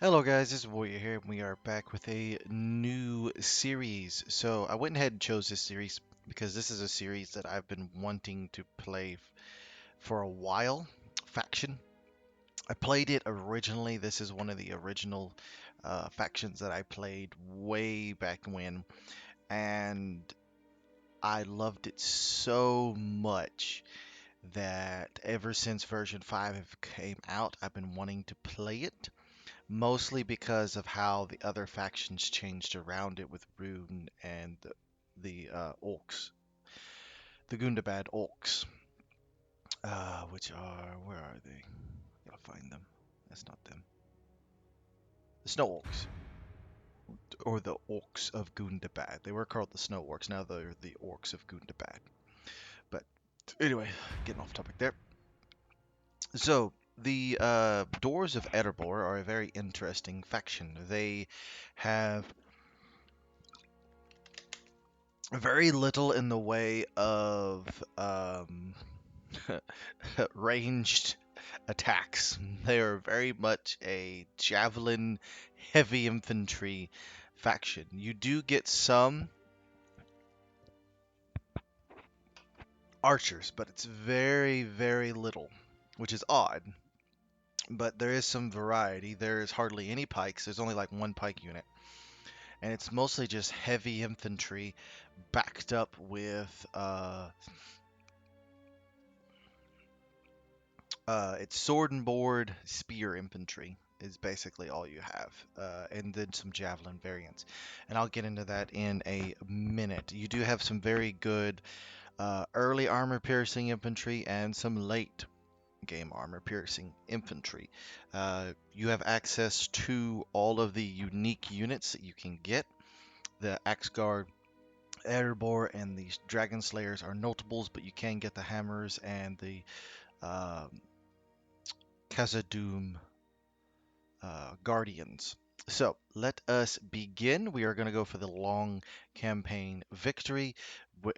Hello guys, this is Warrior here, and we are back with a new series. So I went ahead and chose this series because this is a series that I've been wanting to play for a while. Faction. I played it originally. This is one of the original factions that I played way back when, and I loved it so much that ever since version 5 came out, I've been wanting to play it. Mostly because of how the other factions changed around it with Rune and the orcs, the Gundabad orcs, which are where are they? Gotta find them. That's not them. The snow orcs, or the orcs of Gundabad. They were called the snow orcs. Now they're the orcs of Gundabad. But anyway, getting off topic there. So the Dwarves of Erebor are a very interesting faction. They have very little in the way of ranged attacks. They are very much a javelin heavy infantry faction. You do get some archers, but it's very, very little, which is odd. But there is some variety. There is hardly any pikes. There's only like one pike unit. And it's mostly just heavy infantry backed up with it's sword and board, spear infantry is basically all you have, and then some javelin variants. And I'll get into that in a minute. You do have some very good early armor piercing infantry and some late game armor piercing infantry. You have access to all of the unique units that you can get. The Axe Guard, Erebor, and the Dragon Slayers are notables, but you can get the hammers and the um Khazad-dûm Guardians. So let us begin. We are going to go for the long campaign victory,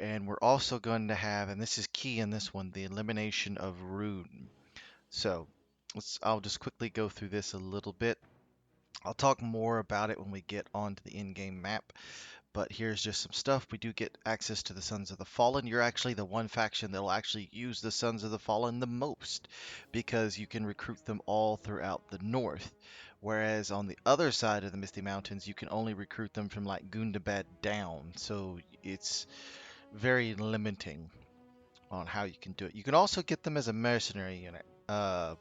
and we're also going to have, and this is key in this one, the elimination of Rune. So I'll just quickly go through this a little bit. I'll talk more about it when we get onto the in-game map. But here's just some stuff. We do get access to the Sons of the Fallen. You're actually the one faction that'll actually use the Sons of the Fallen the most because you can recruit them all throughout the north. Whereas on the other side of the Misty Mountains, you can only recruit them from like Gundabad down. So it's very limiting on how you can do it. You can also get them as a mercenary unit,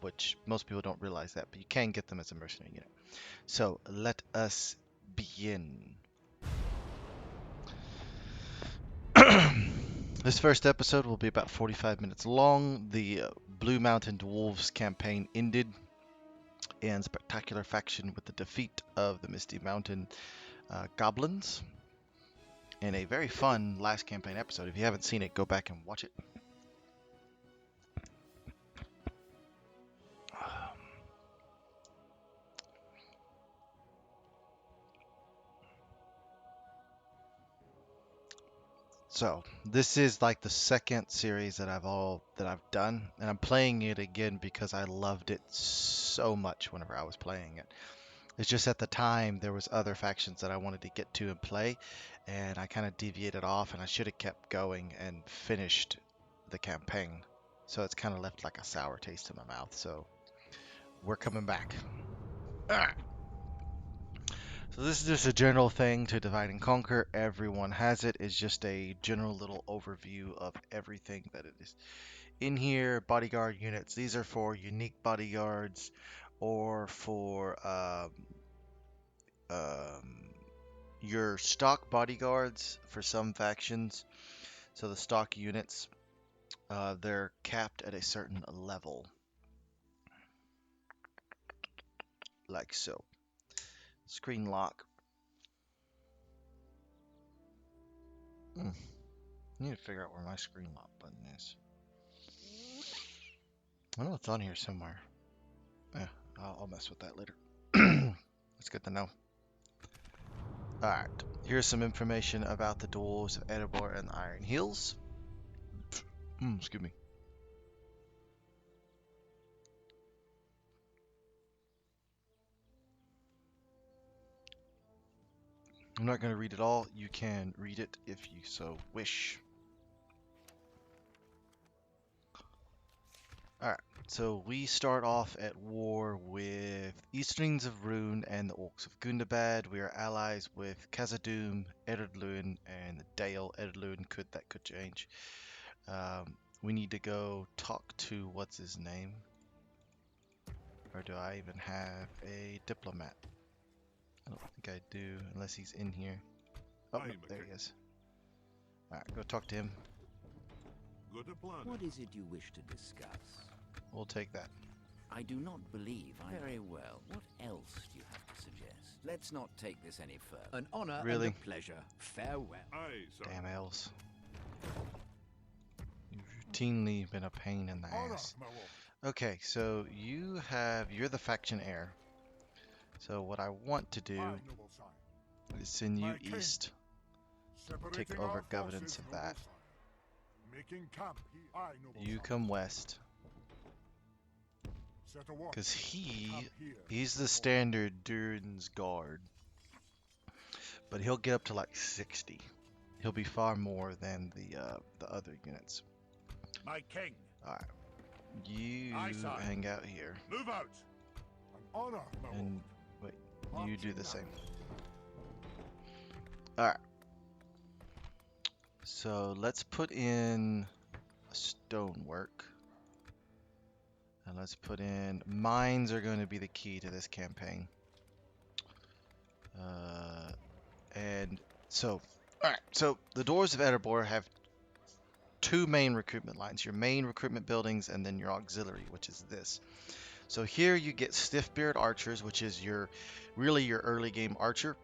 which most people don't realize that, but you can get them as a mercenary unit. So let us begin. This first episode will be about 45 minutes long. The Blue Mountain Dwarves campaign ended in spectacular faction with the defeat of the Misty Mountain Goblins in a very fun last campaign episode. If you haven't seen it, go back and watch it. So this is like the second series that I've done, and I'm playing it again because I loved it so much whenever I was playing it. It's just at the time there was other factions that I wanted to get to and play, and I kind of deviated off, and I should have kept going and finished the campaign. So it's kind of left like a sour taste in my mouth. So we're coming back. Alright. So this is just a general thing to divide and conquer. Everyone has it. It's just a general little overview of everything that it is in here. Bodyguard units. These are for unique bodyguards or for um, your stock bodyguards for some factions. So the stock units, they're capped at a certain level, like so. Screen lock. I need to figure out where my screen lock button is. I know it's on here somewhere. Yeah, I'll mess with that later. It's good to know. Alright, here's some information about the Dwarves of Erebor and the Iron Hills. Excuse me. I'm not going to read it all. You can read it if you so wish. Alright, so we start off at war with Easterlings of Rune and the Orcs of Gundabad. We are allies with Khazad-dûm, Eredluin, and Dale. Eredluin could change. We need to go talk to what's his name? Or do I even have a diplomat? I don't think I do, unless he's in here. Oh, no, there he is. Alright, go talk to him. What is it you wish to discuss? We'll take that. I do not believe I... Very well. What else do you have to suggest? Let's not take this any further. An honor Really? and a pleasure. Farewell. Aye, sir. Damn elves. You've routinely been a pain in the ass. Okay, so you're the faction heir. So what I want to do is send you east. Take over governance of that. You come west. Because he's the standard Durin's guard. But he'll get up to like 60. He'll be far more than the other units. My king. Alright. You hang out here. Move out. An honor, and wait, you do the same. Alright. So let's put in stonework. And let's put in... Mines are going to be the key to this campaign. And so... Alright, so the Dwarves of Erebor have two main recruitment lines. Your main recruitment buildings and then your auxiliary, which is this. So here you get Stiff-Beard Archers, which is really your early game archer.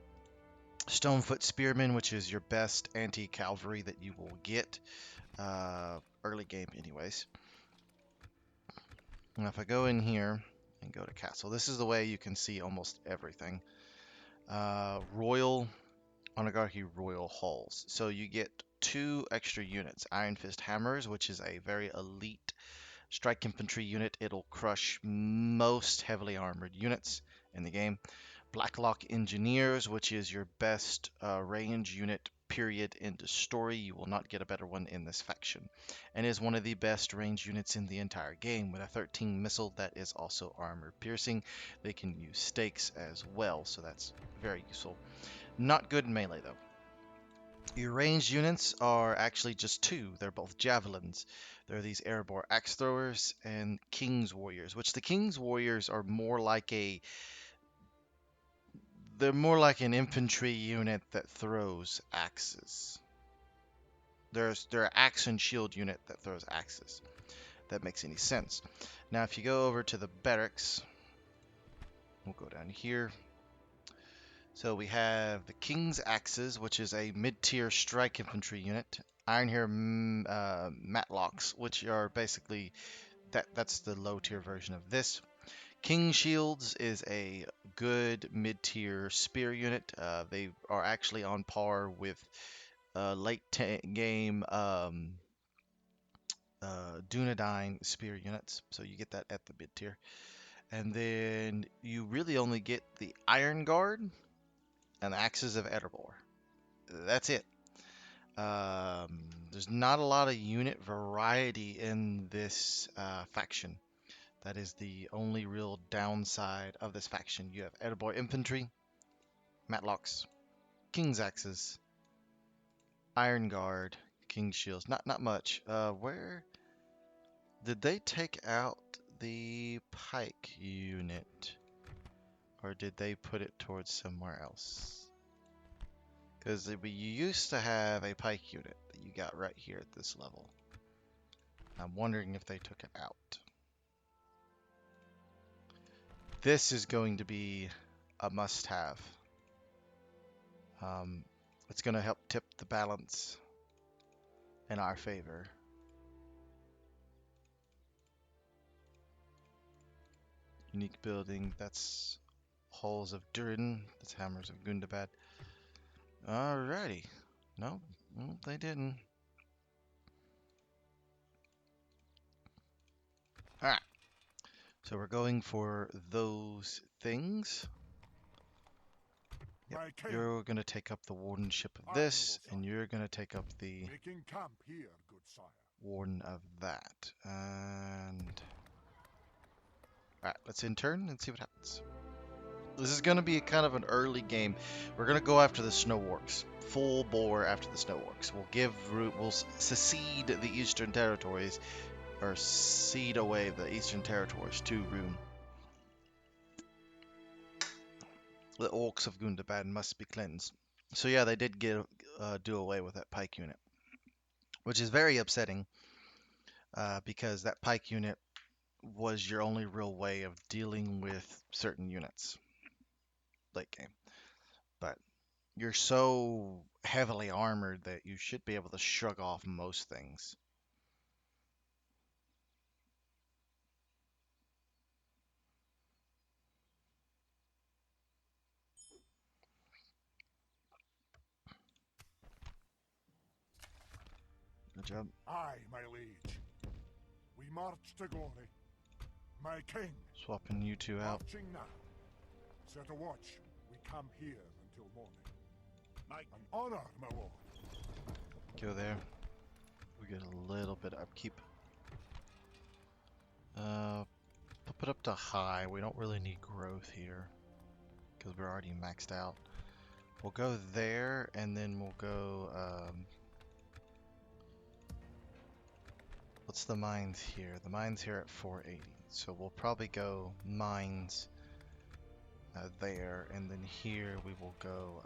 Stonefoot Spearmen, which is your best anti-cavalry that you will get. Early game anyways. And if I go in here and go to castle, this is the way you can see almost everything. Royal Oligarchy Royal Halls. So you get 2 extra units. Iron Fist Hammers, which is a very elite strike infantry unit. It'll crush most heavily armored units in the game. Blacklock Engineers, which is your best range unit, period, into story. You will not get a better one in this faction. And is one of the best range units in the entire game with a 13 missile that is also armor piercing. They can use stakes as well, so that's very useful. Not good in melee though. Your ranged units are actually just 2. They're both javelins. They're these Erebor axe throwers and King's Warriors, which the King's Warriors are more like they're more like an infantry unit that throws axes. They're an axe and shield unit that throws axes. If that makes any sense. Now, if you go over to the barracks, we'll go down here. So we have the King's Axes, which is a mid-tier strike infantry unit. Iron Hair Matlocks, which are basically that's the low-tier version of this. King Shields is a good mid-tier spear unit. They are actually on par with late game Dunedain spear units, so you get that at the mid-tier. And then you really only get the Iron Guard and the Axes of Erebor. That's it. There's not a lot of unit variety in this faction. That is the only real downside of this faction. You have Erebor Infantry, Matlocks, King's Axes, Iron Guard, King's Shields. Not much. Where did they take out the Pike unit? Or did they put it towards somewhere else? Because you used to have a Pike unit that you got right here at this level. I'm wondering if they took it out. This is going to be a must-have. It's going to help tip the balance in our favor. Unique building, that's Halls of Durin, that's Hammers of Gundabad. Alrighty. No, they didn't. Alright. So we're going for those things. Yep. My king. You're gonna take up the wardenship of Aye, this, noble and sire. you're gonna take up the Making camp here, good sire. warden of that. And alright, let's in turn and see what happens. This is gonna be kind of an early game. We're gonna go after the snow orcs, full bore after the snow orcs. We'll secede the eastern territories, or cede away the eastern territories to Rune. The orcs of Gundabad must be cleansed. So yeah, they did do away with that pike unit, which is very upsetting because that pike unit was your only real way of dealing with certain units late game. But you're so heavily armored that you should be able to shrug off most things. Good job. Aye, my liege. We march to glory. My king. Swapping you two out. Marching now. Set a watch. We camp here until morning. An honor, my lord. Go there. We get a little bit of upkeep. Put it up to high. We don't really need growth here because we're already maxed out. We'll go there, and then we'll go, what's the mines here? The mines here at 480. So we'll probably go mines there, and then here we will go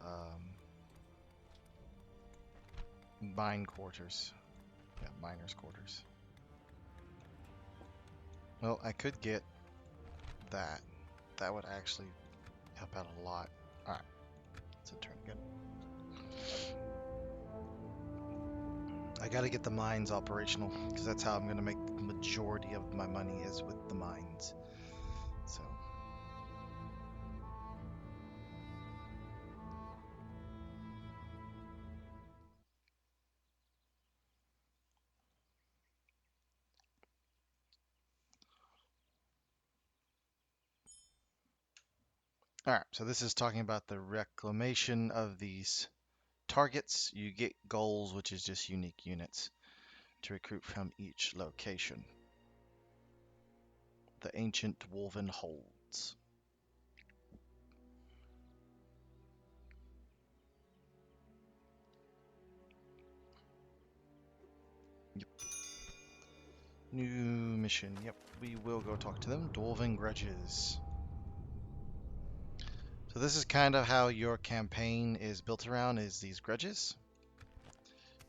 mine quarters. Yeah, miners quarters. Well, I could get that. That would actually help out a lot. Alright, it's a turn again. I gotta get the mines operational, because that's how I'm gonna make the majority of my money is with the mines. So. Alright, so this is talking about the reclamation of these targets. You get goals, which is just unique units to recruit from each location. The ancient dwarven holds. Yep. New mission. Yep, we will go talk to them. Dwarven grudges. So this is kind of how your campaign is built around, is these grudges.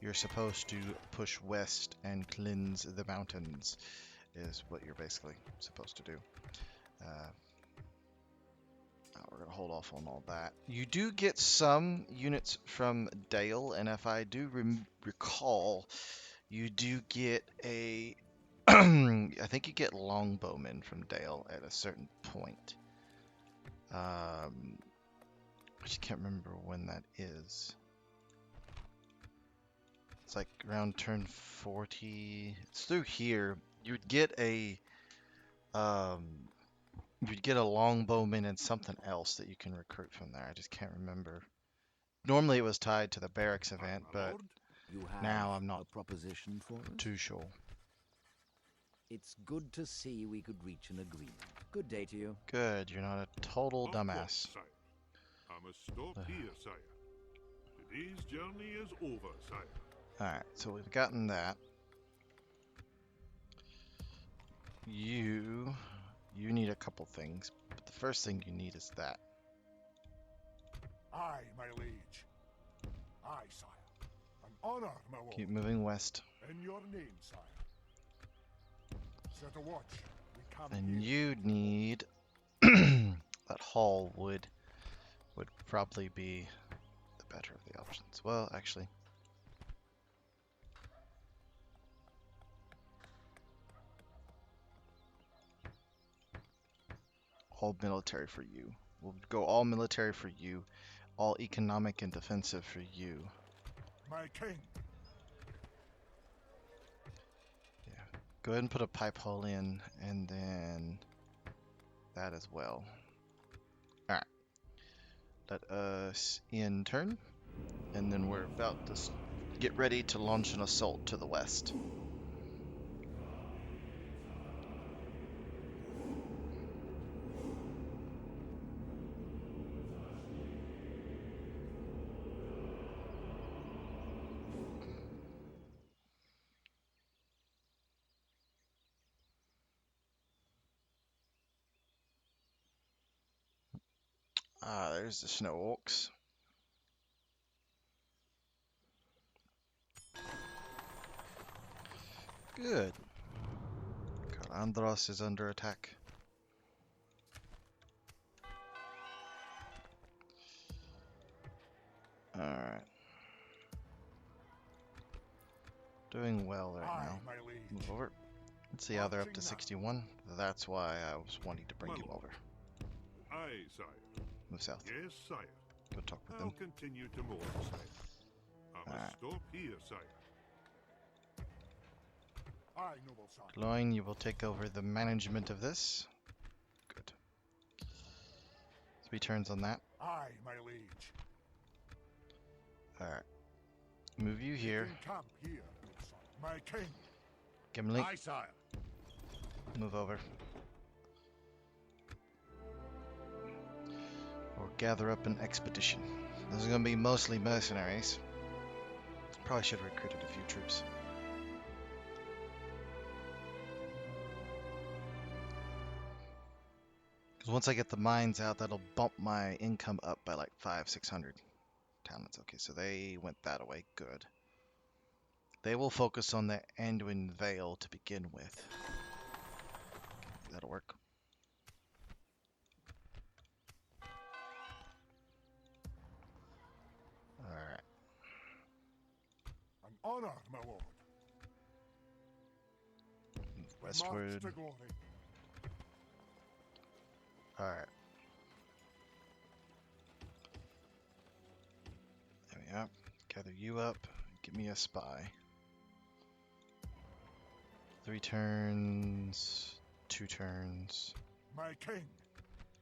You're supposed to push west and cleanse the mountains, is what you're basically supposed to do. We're going to hold off on all that. You do get some units from Dale, and if I do recall, you do get a... I think you get longbowmen from Dale at a certain point. I just can't remember when that is. It's like around turn 40. It's through here. You'd get a... You'd get a longbowman and something else that you can recruit from there. I just can't remember. Normally it was tied to the barracks event, My but lord. You have now I'm not a proposition for us? too sure. It's good to see we could reach an agreement. Good day to you. Good, you're not a total Of dumbass. course, sire. I must stop here, sire. Today's journey is over, sire. Alright, so we've gotten that. You need a couple things, but the first thing you need is that. Aye, my liege. Aye, sire. An honor, my lord. Keep moving west. In your name, sire. Set a watch. We camp And here. you need that hall would probably be the better of the options. Well, actually, all military for you. We'll go all military for you, all economic and defensive for you. My king. Yeah. Go ahead and put a pipe hole in, and then that as well. Alright. let us in turn, and then we're about to get ready to launch an assault to the west. Ah, there's the snow orcs. Good. Andros is under attack. Alright. Doing well right Aye, now. my liege. Move over. Let's see how they're up to Marching now. 61. That's why I was wanting to bring My you lord. over. Aye, sire. Move south. Yes, sire. Go talk with I'll them. continue to mourn, sire. I must Alright. stop here, sire. Aye, noble son. Loin, you will take over the management of this. Good. 3 turns on that. Aye, my liege. Alright. Move you here. Making camp here, good son. My king. Gimli, Aye, sire. move over. Or gather up an expedition. This is going to be mostly mercenaries. Probably should have recruited a few troops. Because once I get the mines out, that'll bump my income up by like 500-600 talents. Okay, so they went that away. Good. They will focus on the Anduin Vale to begin with. That'll work. Alright. An honor, my lord. Move We westward. march to glory. Alright. There we are. Gather you up. Give me a spy. 3 turns. 2 turns. My king.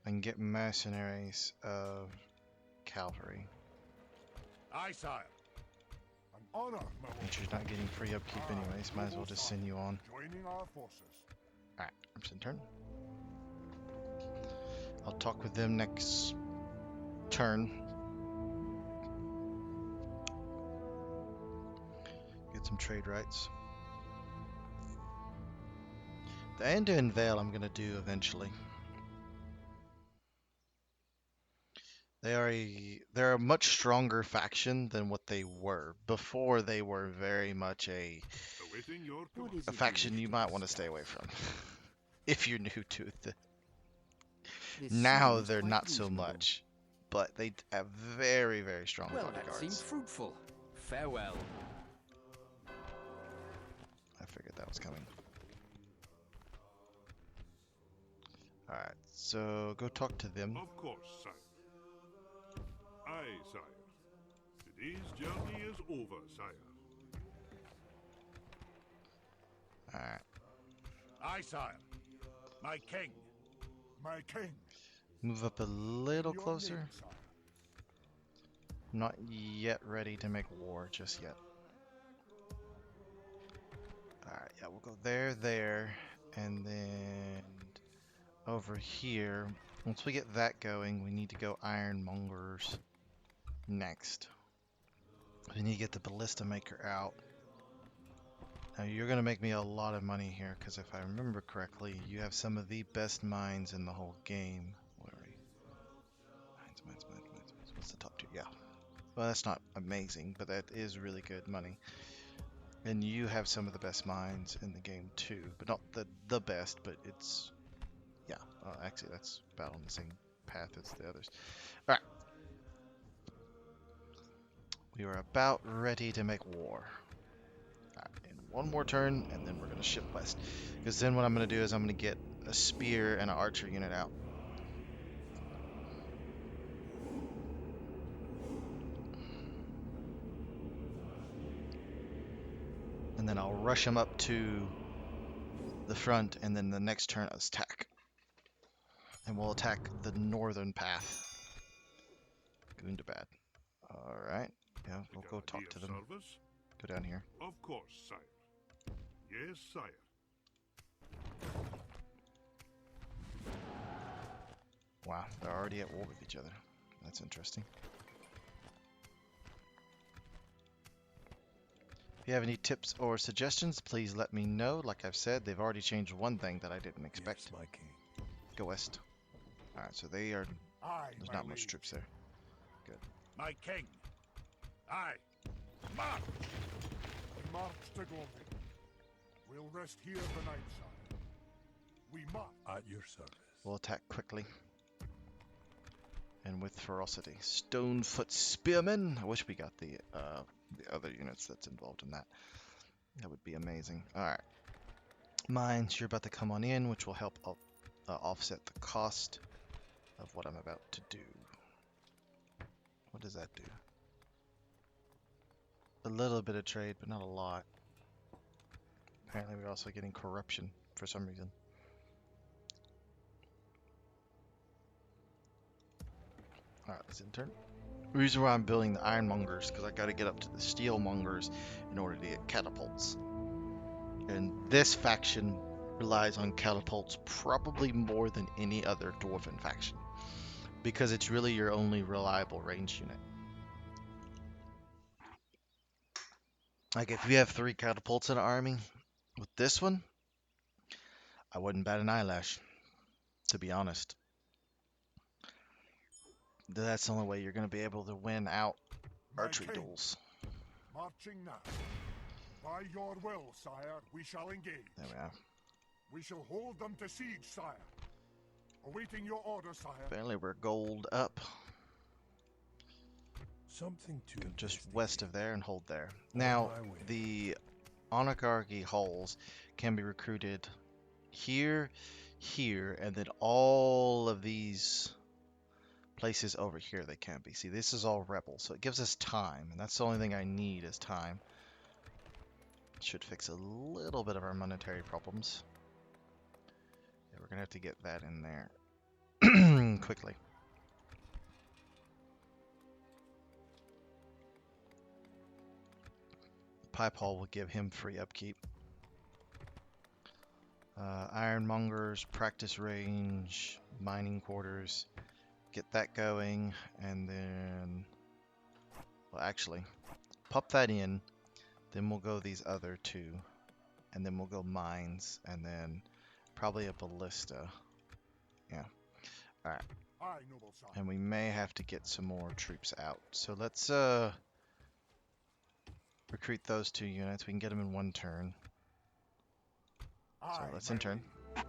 I can get mercenaries of cavalry. Aye, sire. An honor, my lord. Which is not getting free upkeep anyways. Might as well just send you on. Joining our forces. Alright, I'm turn. I'll talk with them next turn. Get some trade rights. The Anduin Vale I'm gonna do eventually. They're a much stronger faction than what they were. Before they were very much a Awaiting your What command. is a it you faction wish you to might want to discuss? stay away from. If you're new to it. This Now seems they're quite not so reasonable. much. But they have very, very strong Well, that seems bodyguards. fruitful. Farewell. I figured that was coming. Alright, so go talk to them. Of course, sire. Aye, sire. Today's journey is over, sire. Alright. Aye, sire. My king. My king. Move up a little Your closer. name, sire. Not yet ready to make war just yet. Alright, yeah, we'll go there, and then over here. Once we get that going, we need to go ironmongers next. We need to get the ballista maker out. Now you're gonna make me a lot of money here, because if I remember correctly, you have some of the best mines in the whole game. Where are you? Mines. What's the top 2? Yeah. Well, that's not amazing, but that is really good money. And you have some of the best mines in the game too, but not the best, but it's, yeah, actually that's about on the same path as the others. Alright. We are about ready to make war. Alright, in one more turn, and then we're going to ship west. Because then what I'm going to do is I'm going to get a spear and an archer unit out. And then I'll rush them up to the front, and then the next turn attack. And we'll attack the northern path. Gundabad. All right. Yeah, The we'll go talk Grenadier to them. Service? Go down here. Of course, sire. Yes, sire. Wow, they're already at war with each other. That's interesting. If you have any tips or suggestions, please let me know. Like I've said, they've already changed one thing that I didn't expect. Yes, my king. Go west. Alright, so they are... Aye, There's my not much liege. troops there. Good. My king. Aye. March! We march to Gimli. We'll rest here the night, sire. We must. At your service. We'll attack quickly. And with ferocity. Stonefoot Spearmen! I wish we got the other units that's involved in that. That would be amazing. Alright. Mines, you're about to come on in, which will help offset the cost of what I'm about to do. What does that do? A little bit of trade, but not a lot. Apparently we're also getting corruption for some reason. Alright, let's intern. The reason why I'm building the ironmongers, because I got to get up to the steelmongers in order to get catapults. And this faction relies on catapults probably more than any other dwarven faction. Because it's really your only reliable range unit. Like if you have 3 catapults in an army, with this one, I wouldn't bat an eyelash, to be honest. That's the only way you're going to be able to win out My archery king. duels. Marching now. By your will, sire, we shall engage. There we are. We shall hold them to siege, sire. Awaiting your order, sire. Apparently we're gold up. Something to Go just investigate. west of there and hold there. On Now, my way. the Oligarchy hulls can be recruited here, here, and then all of these places over here they can't be. See, this is all rebel, so it gives us time, and that's the only thing I need is time. Should fix a little bit of our monetary problems. Yeah, we're gonna have to get that in there quickly. Pipe Hall will give him free upkeep. Ironmongers, practice range, mining quarters. Get that going, and then... Well, actually, pop that in. Then we'll go these other 2. And then we'll go mines, and then probably a ballista. Yeah. Alright. Aye, noble sire. And we may have to get some more troops out. So let's recruit those 2 units. We can get them in 1 turn. So Aye, let's my intern. liege.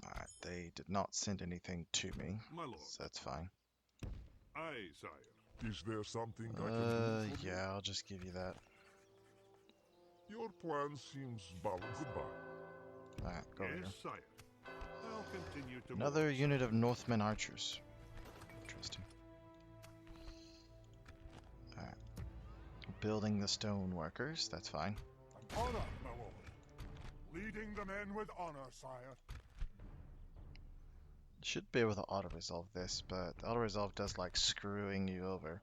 Alright, they did not send anything to me, My lord. so that's fine. Aye, sire. Is there something I can do for you? Yeah, I'll just give you that. Your plan seems balanced. Goodbye. Alright, go over here. Yes, sire. I'll continue to Another move. unit of Northmen archers. Interesting. Alright. Building the stone workers, that's fine. An honor, my lord. Leading the men with honor, sire. Should be able to auto-resolve this, but auto-resolve does like screwing you over.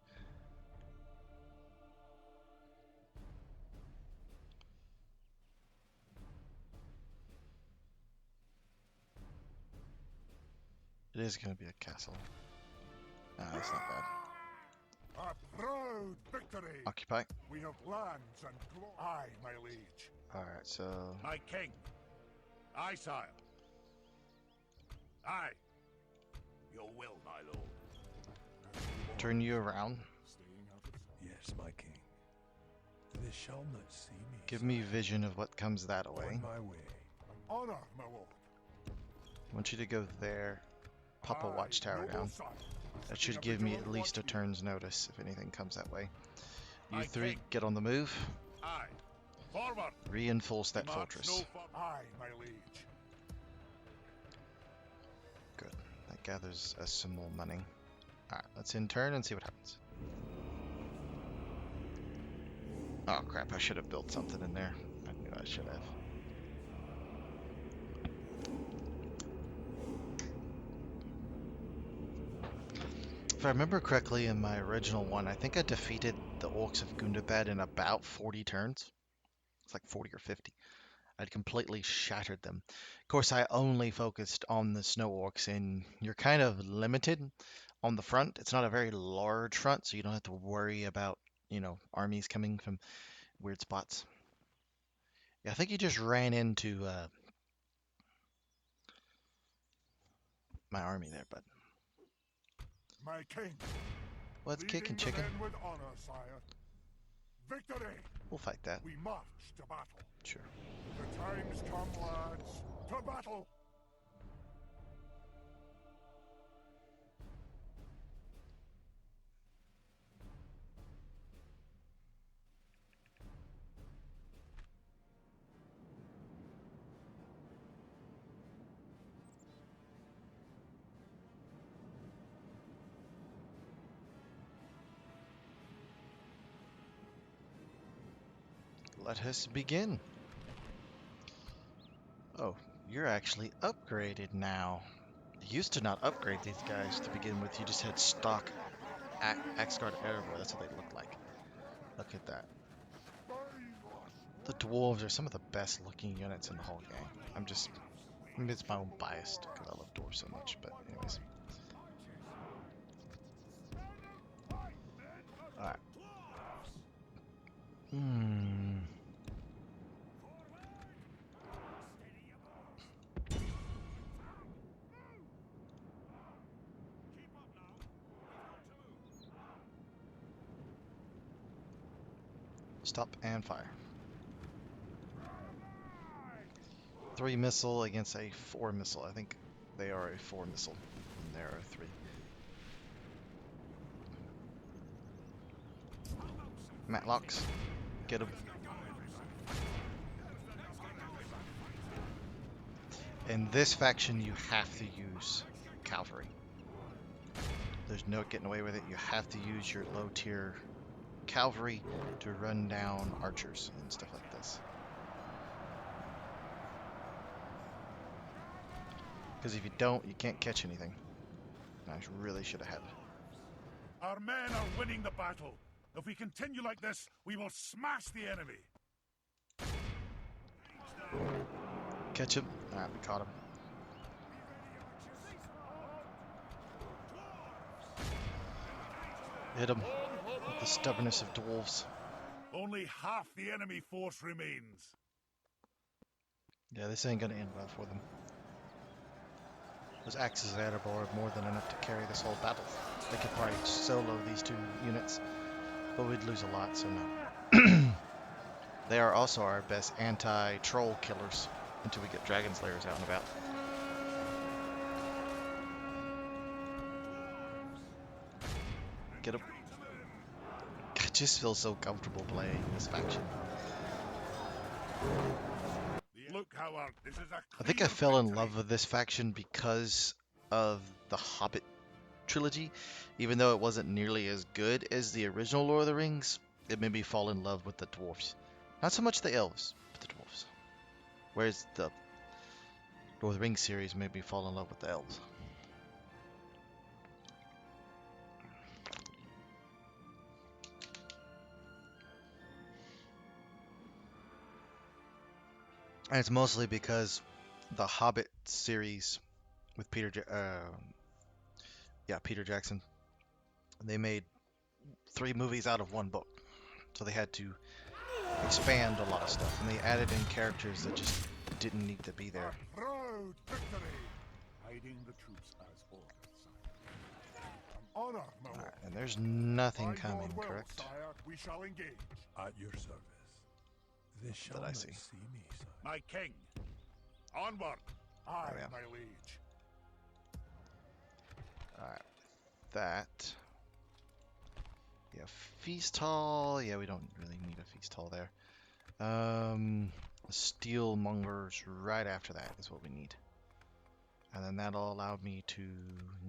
It is going to be a castle. Nah, that's not bad. A proud victory. Occupy. We have lands and glory. Aye, my liege. Alright, so... My king. Aye, sire. Aye. Your will, my lord. Turn you around. Staying out of sight. Yes, my king. They shall not see me. Give me vision of what comes that way. On my way. An honor, my lord. I want you to go there. Pop a Aye, watchtower noble down. sire. That Setting should a give me vigilant at least a watch here. turn's notice if anything comes that way. You My 3 king. get on the move. Aye. Forward! Reinforce that March fortress. no aye, my liege. Good. That gathers us some more money. Alright, let's in turn and see what happens. Oh crap, I should have built something in there. I knew I should have. If I remember correctly in my original one, I think I defeated the orcs of Gundabad in about 40 turns. It's like 40 or 50. I'd completely shattered them. Of course, I only focused on the snow orcs, and you're kind of limited on the front. It's not a very large front, so you don't have to worry about, armies coming from weird spots. Yeah, I think you just ran into my army there, bud. My king. What's Leading kicking, the chicken? men with honor, sire. Victory! We'll fight that. We march to battle. Sure. The time's come, lads. To battle! Let us begin. Oh, you're actually upgraded now. You used to not upgrade these guys to begin with. You just had stock Axgard Erebor. That's what they look like. Look at that. The dwarves are some of the best looking units in the whole game. Maybe it's my own bias because I love dwarves so much, but anyways. Alright. Stop and fire. 3 missile against a 4 missile. I think they are a 4 missile, and there are 3. Matlocks, get them. In this faction, you have to use cavalry. There's no getting away with it. You have to use your low tier cavalry to run down archers and stuff like this. Because if you don't, you can't catch anything. And I really should have had it. Our men are winning the battle. If we continue like this, we will smash the enemy. Catch him. Alright, we caught him. Hit him with the stubbornness of dwarves. Only half the enemy force remains. Yeah, this ain't gonna end well for them. Those axes of Erebor are more than enough to carry this whole battle. They could probably solo these 2 units, but we'd lose a lot, so no. They are also our best anti-troll killers until we get dragon slayers out and about. Get him. I just feel so comfortable playing this faction. Look, Howard, this is a I think I clear fell in victory. love with this faction because of the Hobbit trilogy. Even though it wasn't nearly as good as the original Lord of the Rings, it made me fall in love with the dwarves. Not so much the elves, but the dwarves. Whereas the Lord of the Rings series made me fall in love with the elves. And it's mostly because the Hobbit series with Peter Jackson, they made 3 movies out of 1 book. So they had to expand a lot of stuff, and they added in characters that just didn't need to be there. A proud victory. Hiding the troops as ordered, sire. An honor, my lord. Alright, and there's nothing By coming, your will, correct? Sire, we shall engage. At your service. They shall I not see. see me, sire. My king. Onward. Aye, we are. my liege. Alright, that. Yeah, feast hall. Yeah, we don't really need a feast hall there. Steel mongers right after that is what we need. And then that'll allow me to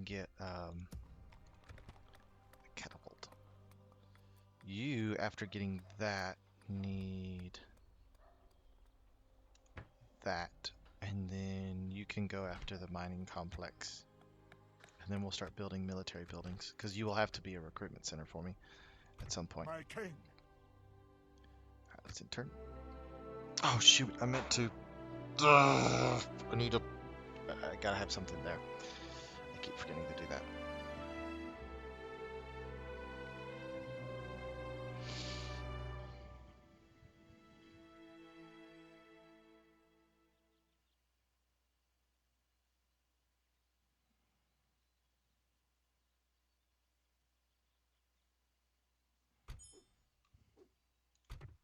get a catapult. You, after getting that, need that. And then you can go after the mining complex. And then we'll start building military buildings, because you will have to be a recruitment center for me at some point. My king. Alright, let's in turn. Oh shoot, I meant to. I need a. I gotta have something there. I keep forgetting to do that.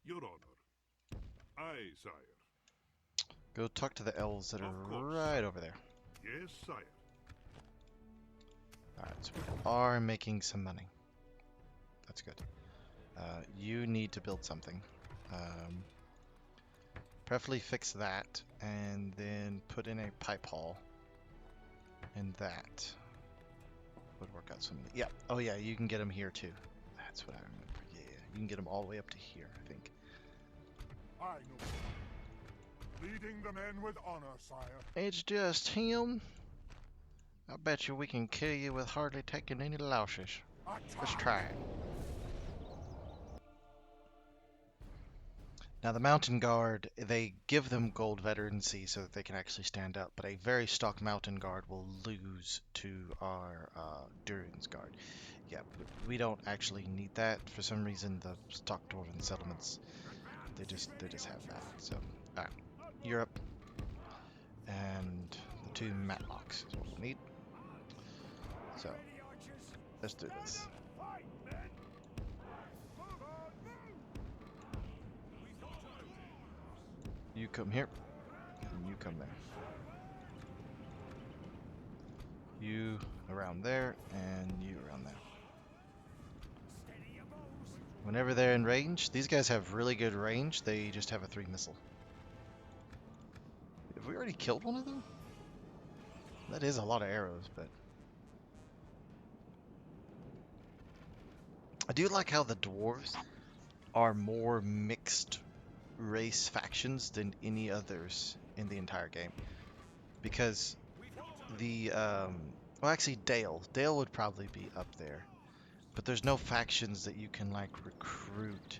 Your Honor. Aye, sire. Go talk to the elves that are Of course. right over there. Yes, sire. Alright, so we are making some money. That's good. You need to build something. Preferably fix that, and then put in a pipe hall. And that would work out swimmingly. Yeah. Oh yeah, you can get them here too. That's what I remember. Yeah, you can get them all the way up to here, I think. I know. Leading the men with honor, sire. It's just him. I bet you we can kill you with hardly taking any losses. Let's try it. Now the Mountain Guard, they give them gold veterancy so that they can actually stand up, but a very stock Mountain Guard will lose to our Durin's Guard. Yeah, we don't actually need that. For some reason, the stock Dwarven settlements, they just have that. So, alright, Europe, and the 2 matlocks is what we need. So, let's do this. You come here, and you come there. You around there, and you around there. Whenever they're in range, these guys have really good range, they just have a 3 missile. Have we already killed one of them? That is a lot of arrows, but... I do like how the dwarves are more mixed race factions than any others in the entire game. Because the, well actually Dale would probably be up there. But there's no factions that you can like recruit.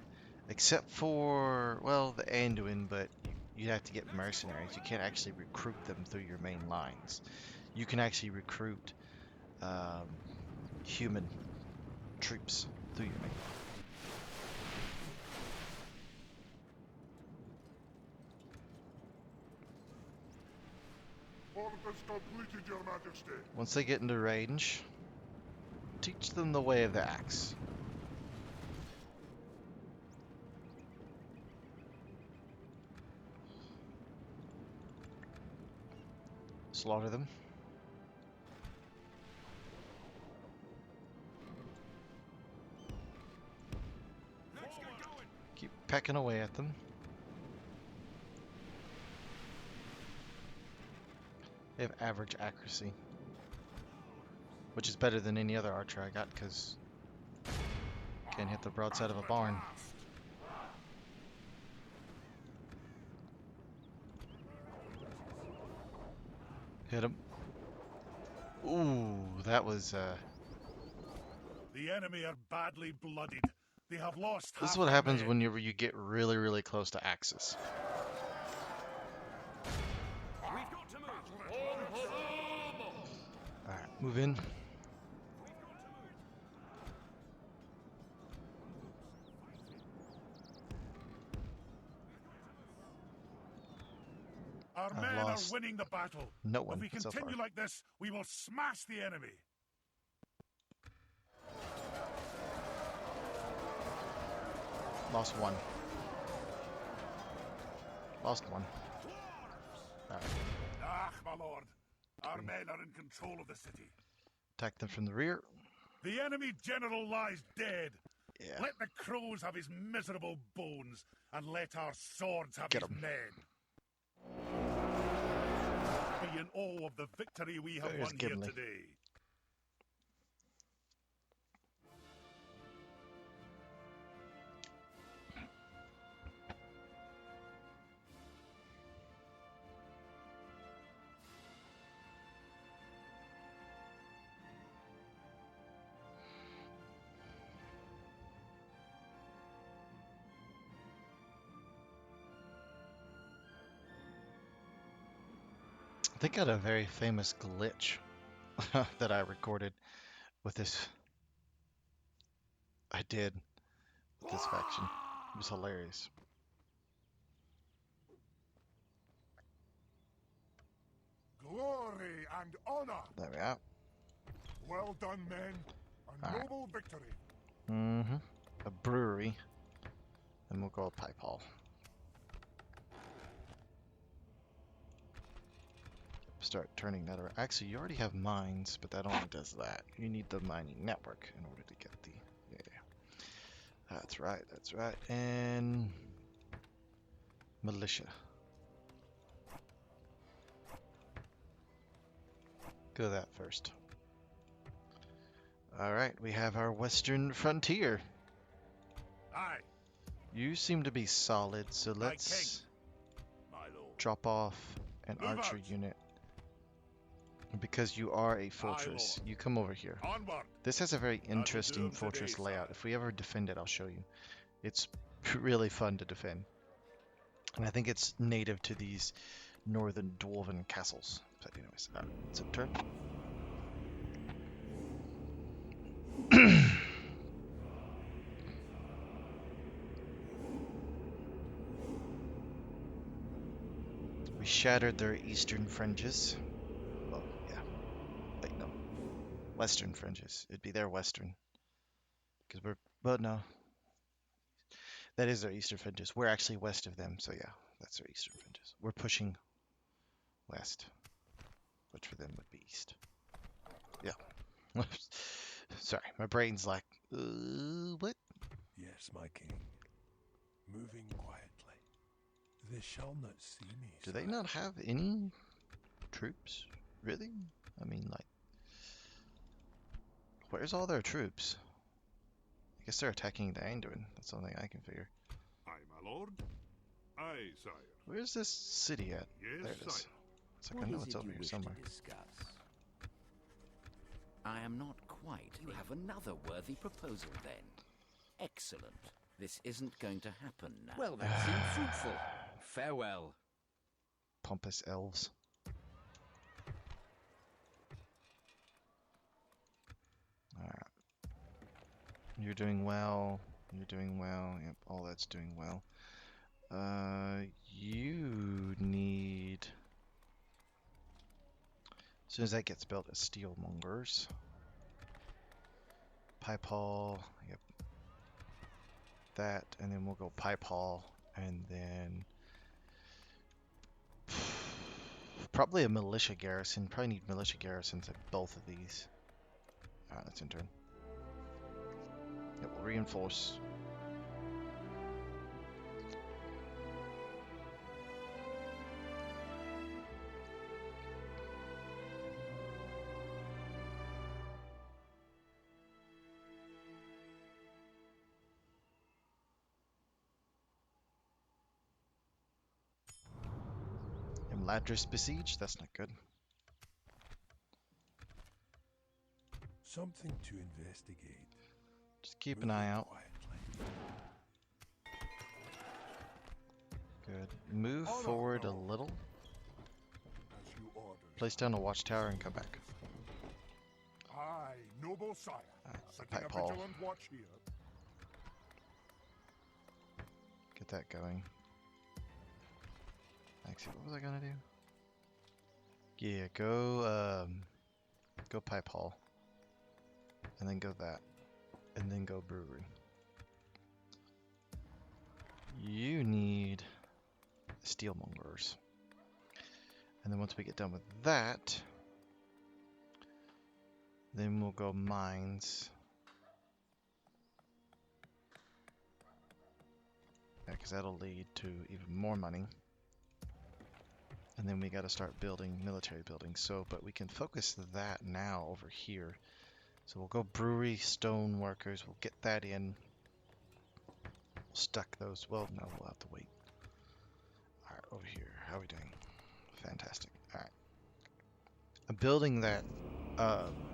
Except for, well, the Anduin, but you'd have to get mercenaries. You can't actually recruit them through your main lines. You can actually recruit human troops through your main line. All is completed, Your Majesty. Once they get into range, teach them the way of the axe. Slaughter them. Keep pecking away at them. They have average accuracy, which is better than any other archer I got because can't hit the broadside of a barn. Hit him. Ooh, that was The enemy are badly blooded. They have lost. this is what happens when you get really, really close to axes. Alright, move in. Our I've men are lost winning the battle. no If one we so far. continue like this, we will smash the enemy. Lost one. Lost one. Alright, Ah, my lord. Our men are in control of the city. attack them from the rear. The enemy general lies dead. Yeah. Let the crows have his miserable bones, and let our swords have Get his 'em. men. Be in awe of the victory we have There's won here Gimli. today. I think I had a very famous glitch that I recorded with this. I did with this faction. It was hilarious. Glory and honor. There we are. Well done, men. A Alright. noble victory. Mm-hmm. A brewery. Then we'll go a pipe hall. Start turning that around. Actually, you already have mines, but that only does that. You need the mining network in order to get the... Yeah. That's right, that's right. And... militia. Go that first. Alright, we have our western frontier. Aye, You seem to be solid, so my let's my lord. drop off an Move archer out. unit. Because you are a fortress, lord. you come over here. Onward. This has a very interesting doom fortress today, layout. sire. If we ever defend it, I'll show you. It's really fun to defend. And I think it's native to these northern dwarven castles. But anyways, it's a turn. We shattered their eastern fringes. Well, yeah. Wait, no. Western fringes. It'd be their western. Because we're... Well, no. That is their eastern fringes. We're actually west of them, so yeah. That's their eastern fringes. We're pushing west. Which for them would be east. Yeah. Sorry, my brain's like... what? Yes, my king. Moving quietly. They shall not see me. Do they sire. not have any troops? Really? I mean, like... Where's all their troops? I guess they're attacking Dain. That's the only thing I can figure. Aye, my lord. Aye, sire. Where's this city at? Yes, There it is. sire. It's like What I know is it's it over you here wish somewhere. to discuss? I am not quite. You have another worthy proposal, then. Excellent. This isn't going to happen now. Well, that seemed fruitful. Farewell. Pompous elves. Alright. You're doing well. You're doing well. Yep, all that's doing well. You need... As soon as that gets built, a steel mongers. Pipe hall. Yep. That, and then we'll go pipe hall, and then... Probably a militia garrison. Probably need militia garrisons at both of these. Alright, that's in turn. It will reinforce. Ladris besieged? That's not good. Something to investigate. Just keep an eye out. Quietly. Good. Move Oh, no, forward no. a little. As you ordered. Place down a watchtower and come back. Aye, noble sire. That's a Setting pipe a hall. vigilant watch here. Get that going. Actually, what was I gonna do? Yeah, go pipe hall. And then go that. And then go brewery. You need steelmongers. And then once we get done with that, then we'll go mines. because that'll lead to even more money. And then we got to start building military buildings. So, but we can focus that now over here. So we'll go brewery, stone workers. We'll get that in. We'll stack those. Well, no, we'll have to wait. All right, over here. How are we doing? Fantastic. All right. I'm building that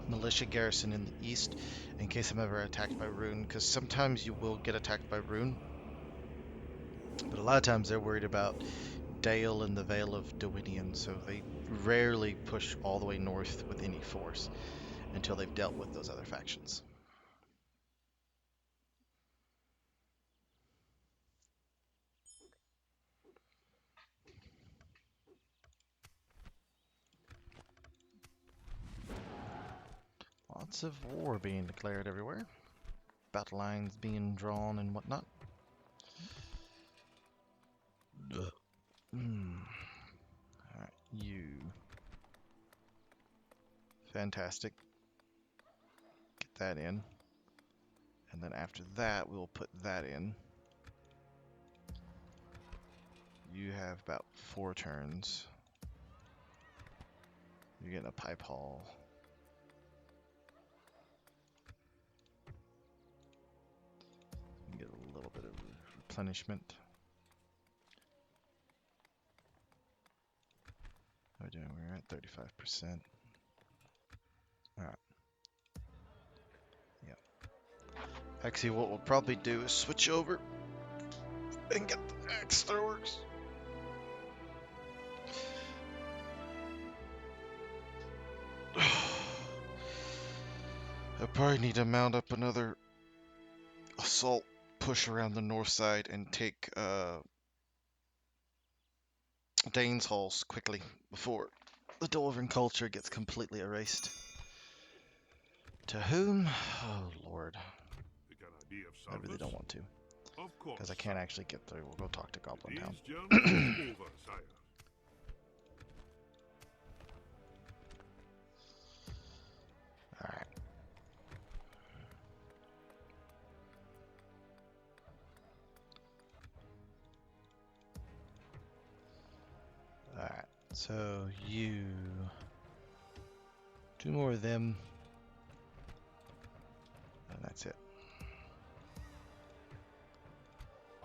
militia garrison in the east in case I'm ever attacked by Rune, because sometimes you will get attacked by Rune, but a lot of times they're worried about Dale and the Vale of Dwinian, so they rarely push all the way north with any force until they've dealt with those other factions. Lots of war being declared everywhere. Battle lines being drawn and whatnot. Alright, you. Fantastic. Get that in. And then after that, we'll put that in. You have about 4 turns. You're getting a pipe haul. You get a little bit of replenishment. How are we doing? We're at 35%. Alright. Yep. Actually, what we'll probably do is switch over and get the axe throwers. I probably need to mount up another assault push around the north side and take Dain's halls quickly before the dwarven culture gets completely erased. To whom? Oh lord. You got an idea of I really service? don't want to, Of course. because I can't actually get through. We'll go talk to Goblin Town. Today's journey is over, sire. Alright. Alright, so you... 2 more of them. And that's it.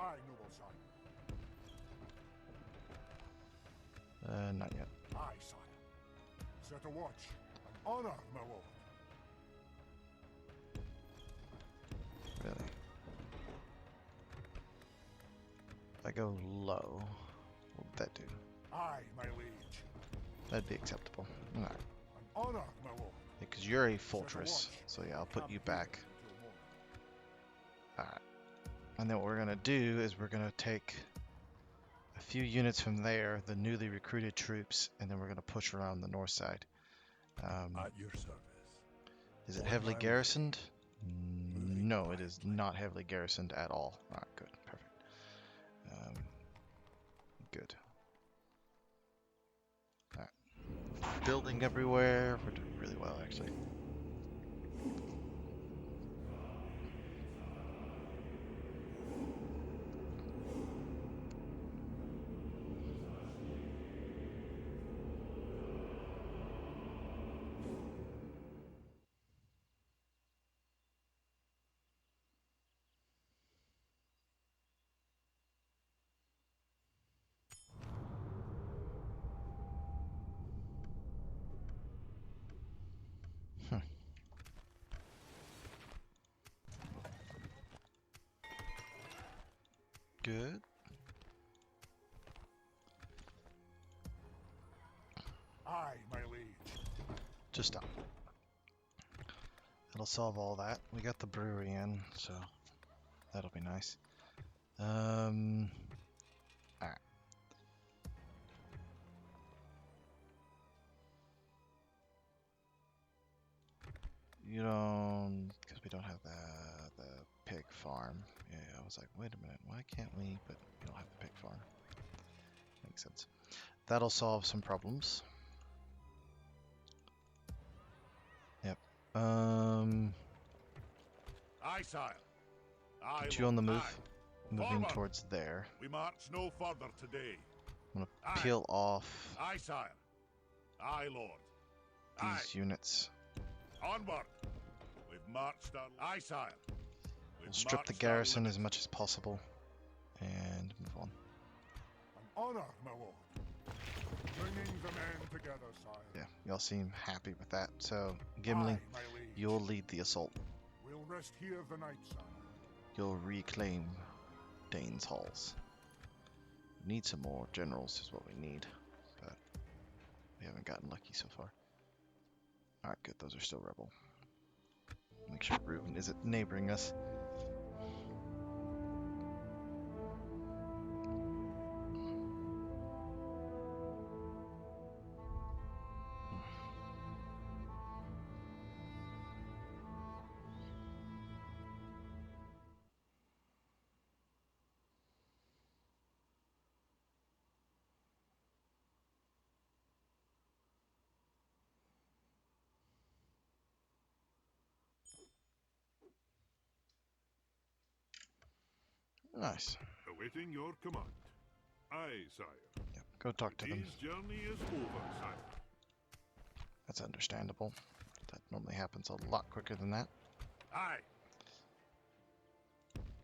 Aye, noble sire. Not yet. Aye, sire. Set a watch. An honor, my lord. Really. If I go low, what would that do? Aye, my liege. That'd be acceptable. Alright. An honor, my lord. Because you're a fortress, so yeah, I'll put you back. Until morning. Alright. And then what we're gonna do is we're gonna take a few units from there, the newly recruited troops, and then we're gonna push around the north side. At your service. Is it On heavily my way. garrisoned? Moving No, it is quietly. not heavily garrisoned at all. Alright, good, perfect. Good. Alright. Building everywhere. We're doing really well, actually. Good. Aye, my liege. Just stop. That'll solve all that. We got the brewery in, so that'll be nice. Alright. You don't, because we don't have the pig farm. Yeah, I was like, wait a minute, why can't we? But we don't have the pig farm. Makes sense. That'll solve some problems. Yep. Aye, sire. Aye, Get you on the lord, move. aye. moving Forward. towards there. We march no further today. I'm gonna Aye. peel off Aye, sire. Aye, lord. Aye. these units. Onward. We've marched our... Aye, sire. We've We'll strip the marched our garrison limits. as much as possible and move on. An honor, my lord. Bringing the men together, sire. Yeah, y'all seem happy with that. So, Gimli, Aye, my liege. you'll lead the assault. We'll rest here the night, sire. You'll reclaim Dain's halls. We need some more generals is what we need, but we haven't gotten lucky so far. Alright, good. Those are still rebel. Make sure Reuven isn't neighboring us. Nice. Awaiting your command. Aye, sire. Yep, go talk to them. Today's journey is over, sire. That's understandable. That normally happens a lot quicker than that. Aye.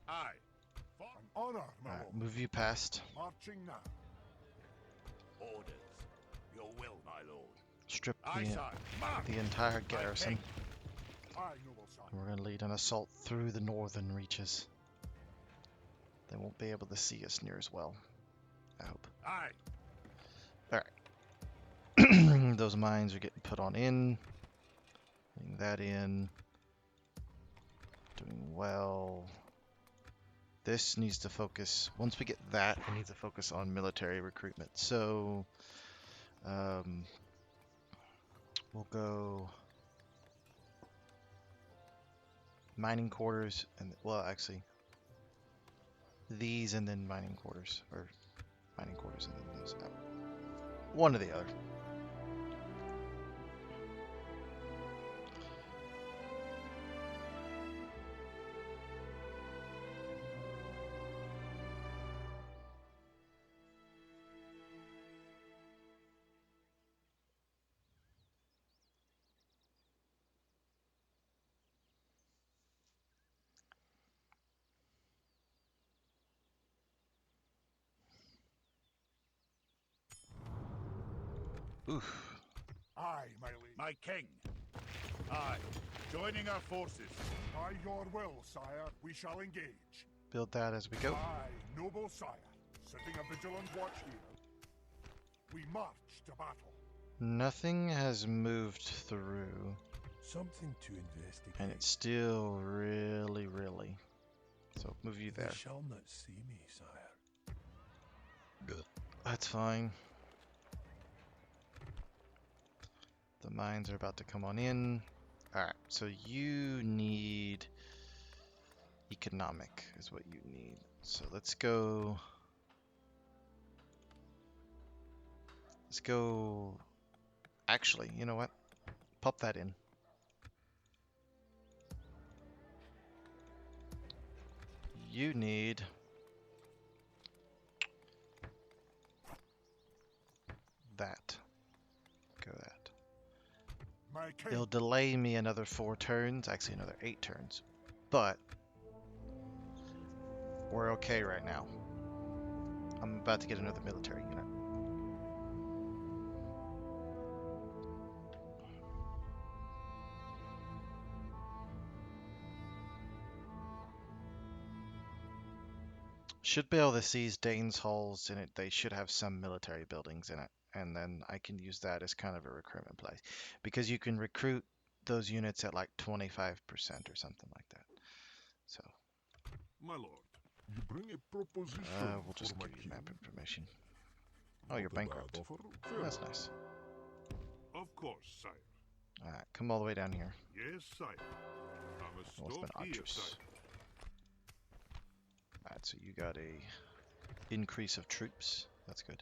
Aye. For an honor, my Alright, lord. move you past. Marching now. Orders. Your will, my lord. Strip Aye, sire. March. the entire garrison. Aye, noble sire. And we're going to lead an assault through the northern reaches. They won't be able to see us near as well, I hope. Aye. Alright. Those mines are getting put on in. Putting that in. Doing well. This needs to focus, once we get that, it needs to focus on military recruitment. So, we'll go mining quarters, and well, actually, these and then mining quarters, or mining quarters and then those. One or the other. Oof. Aye, my liege. My king. Aye. Joining our forces. By your will, sire, we shall engage. Build that as we go. Aye, noble sire. Setting a vigilant watch here. We march to battle. Nothing has moved through, Something to investigate. and it's still really. So move you there. They shall not see me, sire. Good. That's fine. The mines are about to come on in. Alright, so you need economic is what you need. So let's go. Actually, you know what? Pop that in. You need that. Go that. My king. It'll delay me another 4 turns, actually another 8 turns. But we're okay right now. I'm about to get another military unit. Should be able to seize Dane's halls in it. They should have some military buildings in it. And then I can use that as kind of a recruitment place. Because you can recruit those units at like 25% or something like that. So, My lord. You bring a proposition. we'll just for my give you king. map information. Oh, you're Not a bad bankrupt. offer. Fair That's enough. nice. Of course, sire. Alright, come all the way down here. Yes, sire. I must Northman stop here, archers. sire. Alright, so you got a increase of troops. That's good.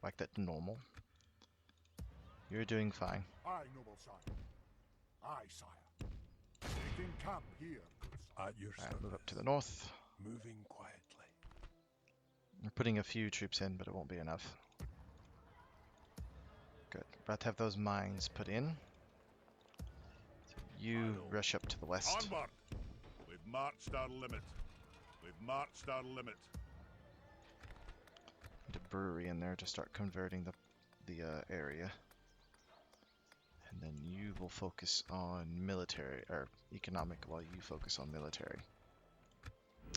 Like that to normal. You're doing fine. Aye, noble sire. Aye, sire. Taking camp here, good sire. At your Alright, move up to the service. north. Moving quietly. We're putting a few troops in, but it won't be enough. Good. About to have those mines put in. So you rush up to the west. Onward! We've marched our limit. We've marched our limit. Need a brewery in there to start converting the area. And then you will focus on military, or economic, while you focus on military.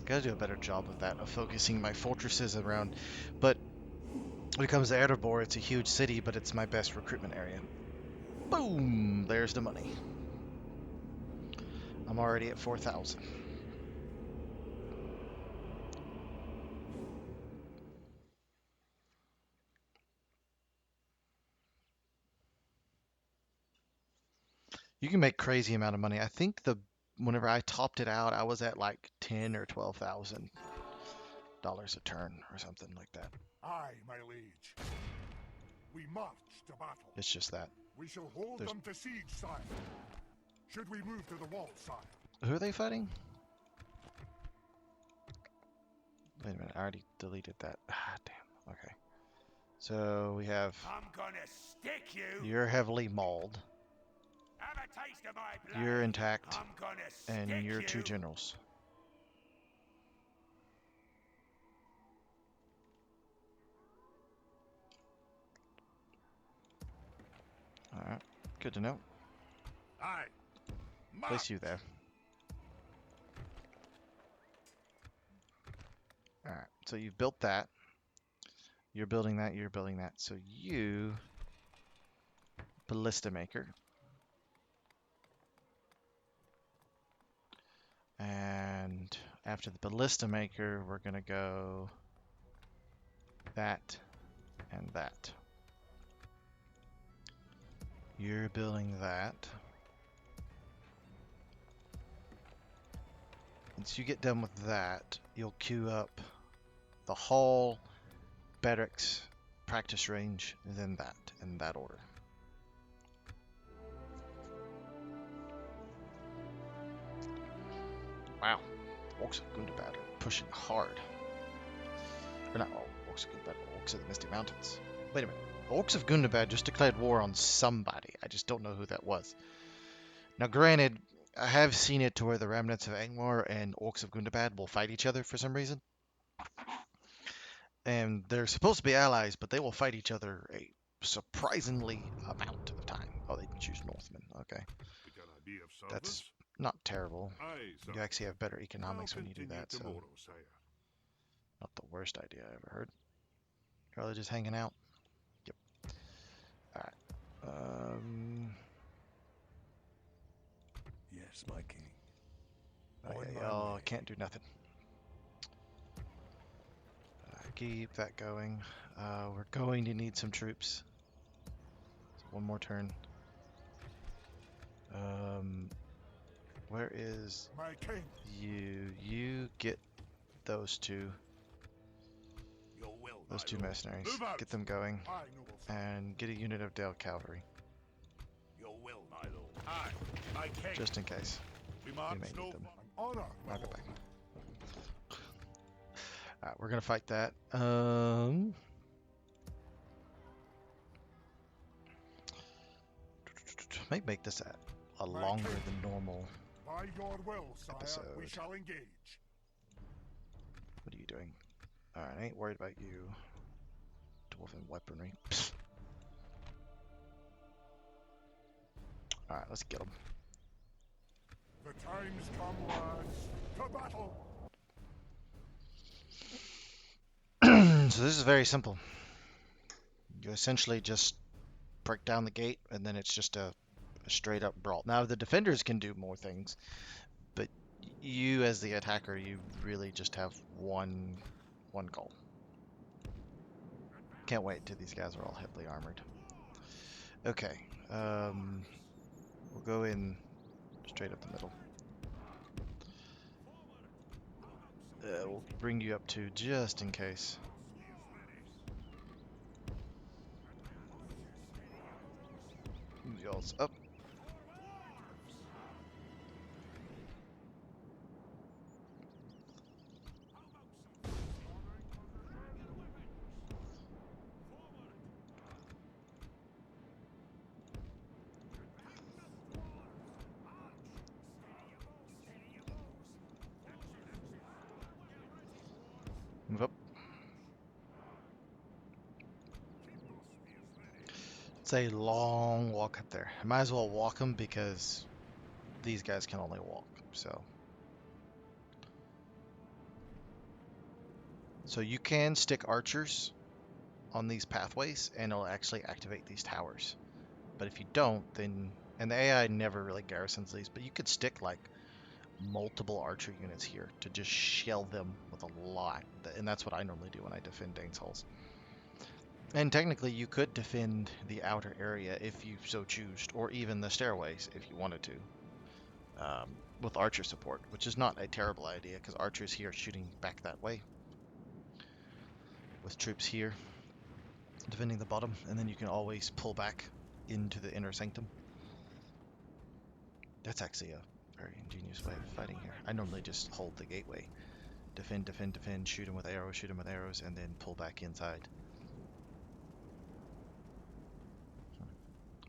Gotta do a better job of that, of focusing my fortresses around. But when it comes to Erebor, it's a huge city, but it's my best recruitment area. Boom! There's the money. I'm already at 4,000. You can make crazy amount of money. I think whenever I topped it out, I was at like 10 or $12,000 a turn or something like that. Aye, my liege. We march to battle. It's just that. We shall hold them to siege, sire. Should we move to the wall, sire? Who are they fighting? Wait a minute, I already deleted that. Ah, damn. Okay. So we have. I'm gonna stick you. You're heavily mauled. Have a taste of my blood. You're intact. I'm gonna And stick you're you. 2 generals. Alright. Good to know. Aye. Place you there. Alright, so you've built that. You're building that, you're building that. So you... Ballista Maker. And after the Ballista Maker, we're gonna go... that and that. You're building that. Once you get done with that, you'll queue up the hall, barracks, practice range, and then that, in that order. Wow, orcs of Gundabad are pushing hard. Or not all orcs of Gundabad, orcs of the Misty Mountains. Wait a minute, orcs of Gundabad just declared war on somebody. I just don't know who that was. Now granted, I have seen it to where the remnants of Angmar and orcs of Gundabad will fight each other for some reason. And they're supposed to be allies, but they will fight each other a surprisingly amount of time. Oh, they choose Northmen. Okay. We got idea of service? That's not terrible. Aye, sir. You actually have better economics I'll when you do continue that, so tomorrow, sire. not the worst idea I ever heard. Rather just hanging out. Yep. Alright. Yes, my king. Okay, On my y'all way. can't do nothing. Keep that going. We're going to need some troops. So one more turn. Where is My king. you? You get those two. Your will, Those my two lord. mercenaries. Move out. Get them going. Aye, noble sire. And get a unit of Dale cavalry. Your will, my lord. Aye, my king. Just in case. We We march may no need them. An honor, my I'll go lord. back. Alright, we're gonna fight that. Might make this a My longer king. than normal. By your will, sire, we Episode. shall engage. What are you doing? Alright, I ain't worried about you. Dwarven weaponry. Psst. Alright, let's get them. The time's come, lads. To battle. So this is very simple. You essentially just break down the gate, and then it's just a straight up brawl. Now the defenders can do more things, but you as the attacker, you really just have one goal. Can't wait till these guys are all heavily armored. Okay, we'll go in straight up the middle. We'll bring you up to just in case. Y'all's up. Move up. It's a long walk up there. I might as well walk them because these guys can only walk. So you can stick archers on these pathways and it'll actually activate these towers. But if you don't, then, and the AI never really garrisons these, but you could stick like multiple archer units here to just shell them with a lot. And that's what I normally do when I defend Dane's Halls. And technically you could defend the outer area if you so choose, or even the stairways if you wanted to, with archer support, which is not a terrible idea because archers here are shooting back that way with troops here defending the bottom, and then you can always pull back into the inner sanctum. That's actually a very ingenious way of fighting here. I normally just hold the gateway, defend, defend, defend, shoot him with arrows, and then pull back inside.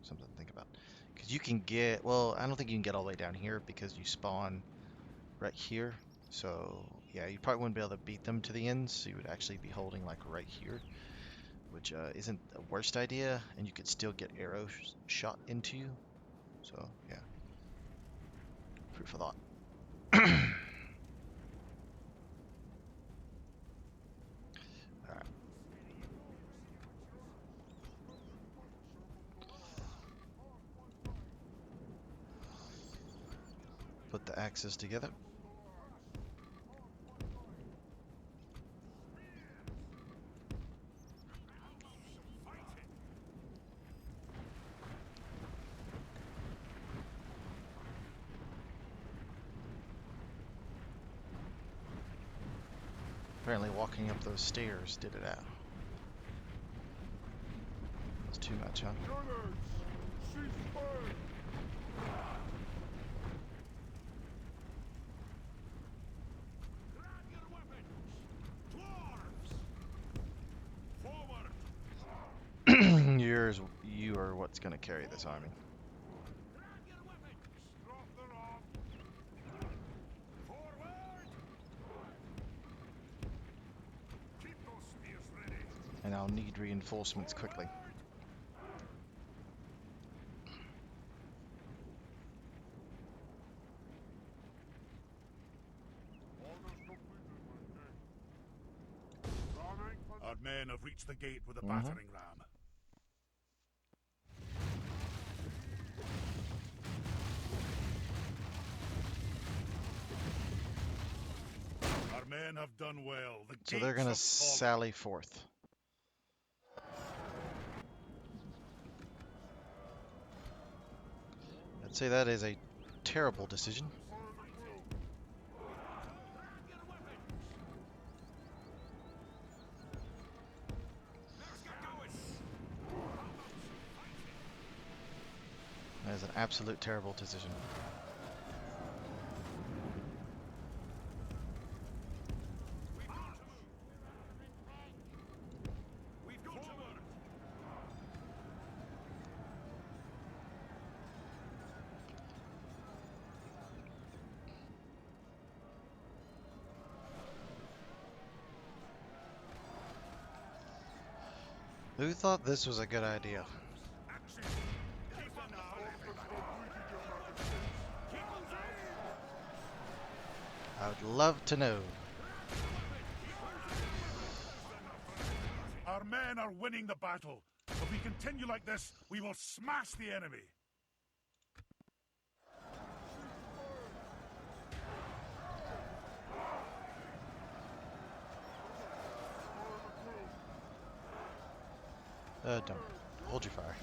Something to think about. Because you can get, well, I don't think you can get all the way down here because you spawn right here. So, yeah, you probably wouldn't be able to beat them to the ends. So you would actually be holding like right here, which isn't the worst idea. And you could still get arrows shot into you. So, yeah. Food for thought. Alright. Put the axes together. Apparently walking up those stairs did it out. That's too much, huh? Gunners! Cease fire! Grab your weapons! Dwarfs! Forward! You are what's going to carry this army. Grab your weapons! Drop them off! Forward! Keep those spears ready! And I'll need reinforcements quickly. Our men have reached the gate with a battering ram. Our men have done well. The So they're gates going to have fallen. sally forth. I'd say that is a terrible decision. That is an absolute terrible decision. Who thought this was a good idea? I would love to know. Our men are winning the battle. If we continue like this, we will smash the enemy. Don't. Hold your fire.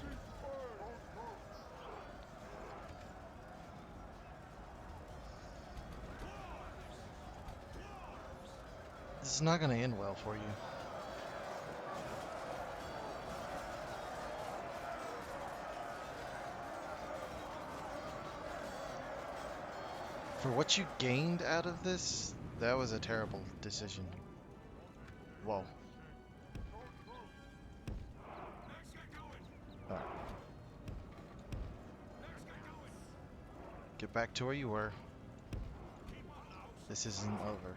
This is not going to end well for you. For what you gained out of this, that was a terrible decision. Whoa. Alright. Get back to where you were. This isn't over.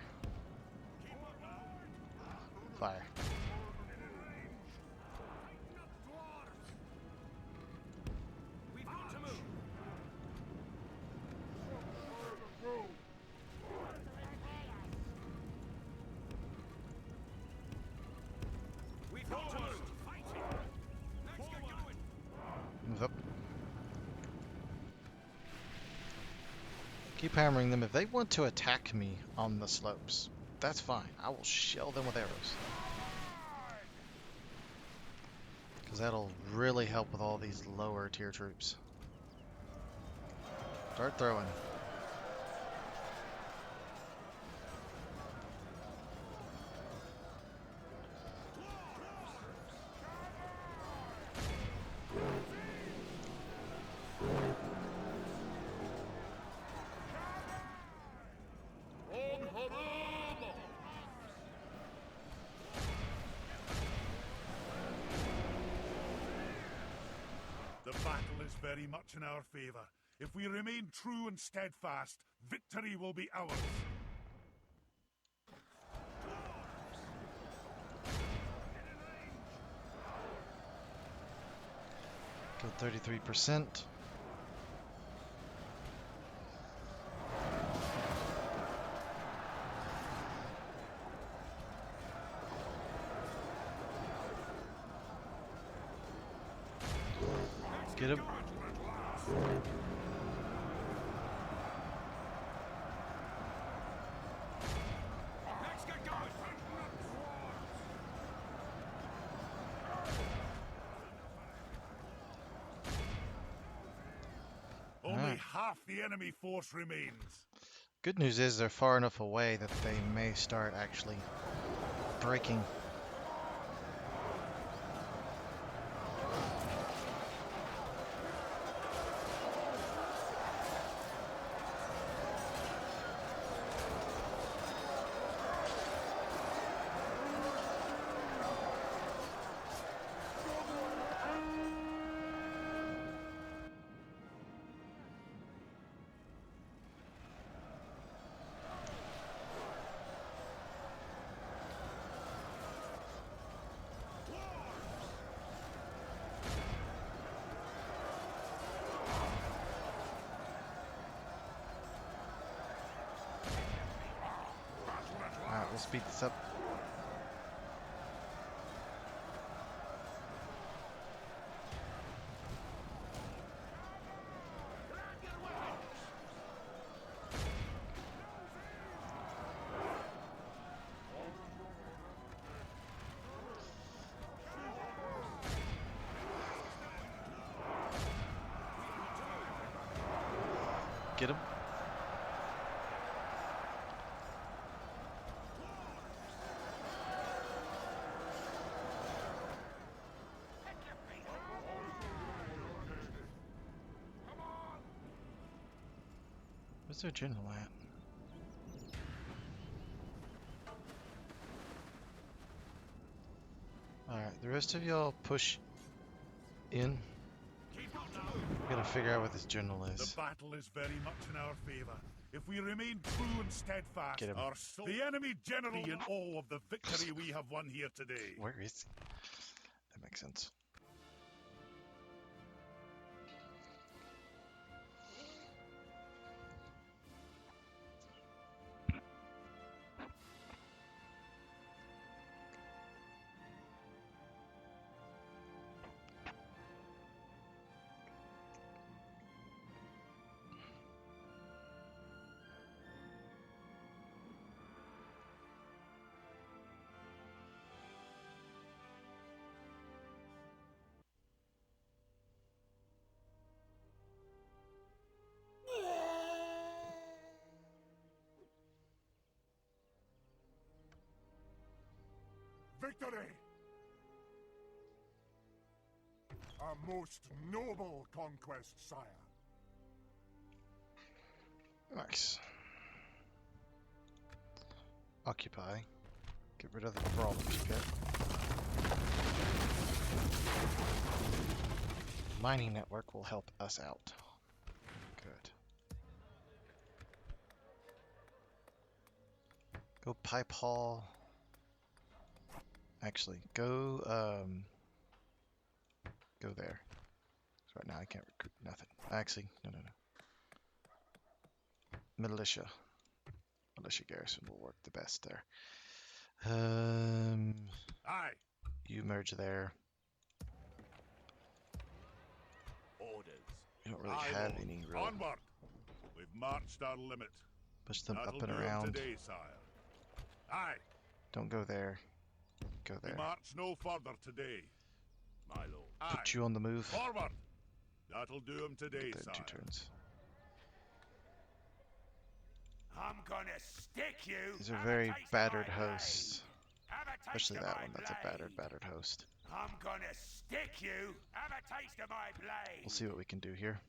Fire. We've got to move. We've got to move. Fighting. Let's get going. Move up. Keep hammering them. If they want to attack me on the slopes, that's fine. I will shell them with arrows. Because that'll really help with all these lower tier troops. Start throwing. The battle is very much in our favor. If we remain true and steadfast, victory will be ours. Killed 33%. Get him. Let's get going. Only half the enemy force remains. Good news is they're far enough away that they may start actually breaking. Alright, we'll speed this up. Get him. Where's their general at? Alright, the rest of y'all push in. We gotta figure out what this general The is. battle is very much in our favor. If we remain true and steadfast, Get him. the enemy general in awe of the victory we have won here today. Where is he? That makes sense. Victory! A most noble conquest, sire. Nice. Occupy. Get rid of the problems you get. Mining network will help us out. Good. Go pipe haul. Actually, go there. So right now I can't recruit nothing. Actually, no. Militia. Militia garrison will work the best there. Aye. You merge there. Orders. You don't really Aye, have Lord. any real. Onward. We've marched our limit. Push them That'll up and do 'em around. today, sire. Aye. Don't go there. Go We there. march no further today. My lord. Aye. Put you on the move. Forward. That'll do 'em today, Get that in sire. 2 turns. I'm gonna stick you. These are Have a very taste of battered my hosts. blade. Have a taste Especially of that my one. That's a blade. battered host. I'm gonna stick you. Have a taste of my blade. We'll see what we can do here.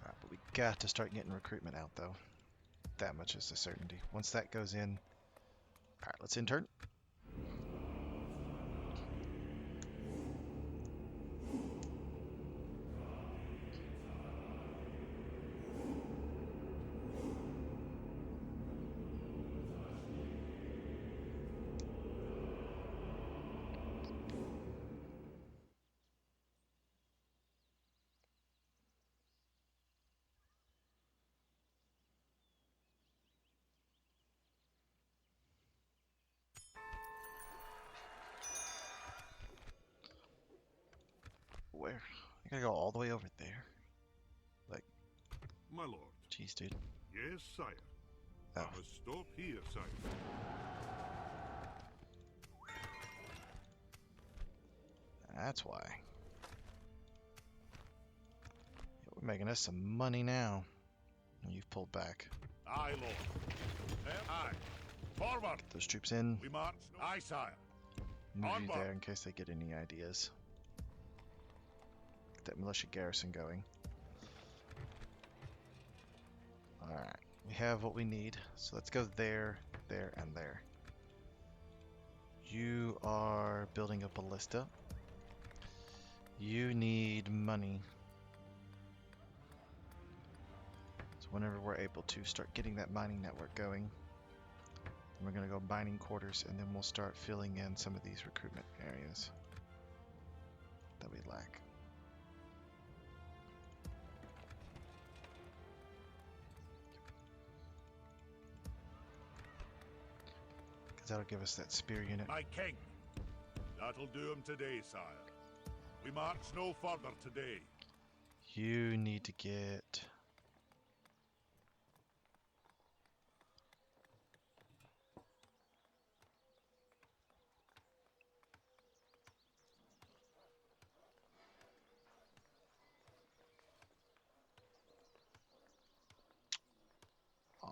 Alright, but we got to start getting recruitment out though. That much is a certainty. Once that goes in. Alright, let's intern. Where? I gotta go all the way over there. My lord. Jeez, dude. Yes, sire. Oh. I must stop here, sire. That's why. Yeah, we're making us some money now. You've pulled back. Aye, Lord. Aye. Forward. Get those troops in. We march. Aye, sire. Move you Onward. there in case they get any ideas. Get that militia garrison going. Alright. We have what we need. So let's go there, there, and there. You are building a ballista. You need money. So whenever we're able to start getting that mining network going, we're going to go mining quarters, and then we'll start filling in some of these recruitment areas that we lack. Because that'll give us that spear unit. My king. That'll do 'em today, sire. We march no further today. You need to get...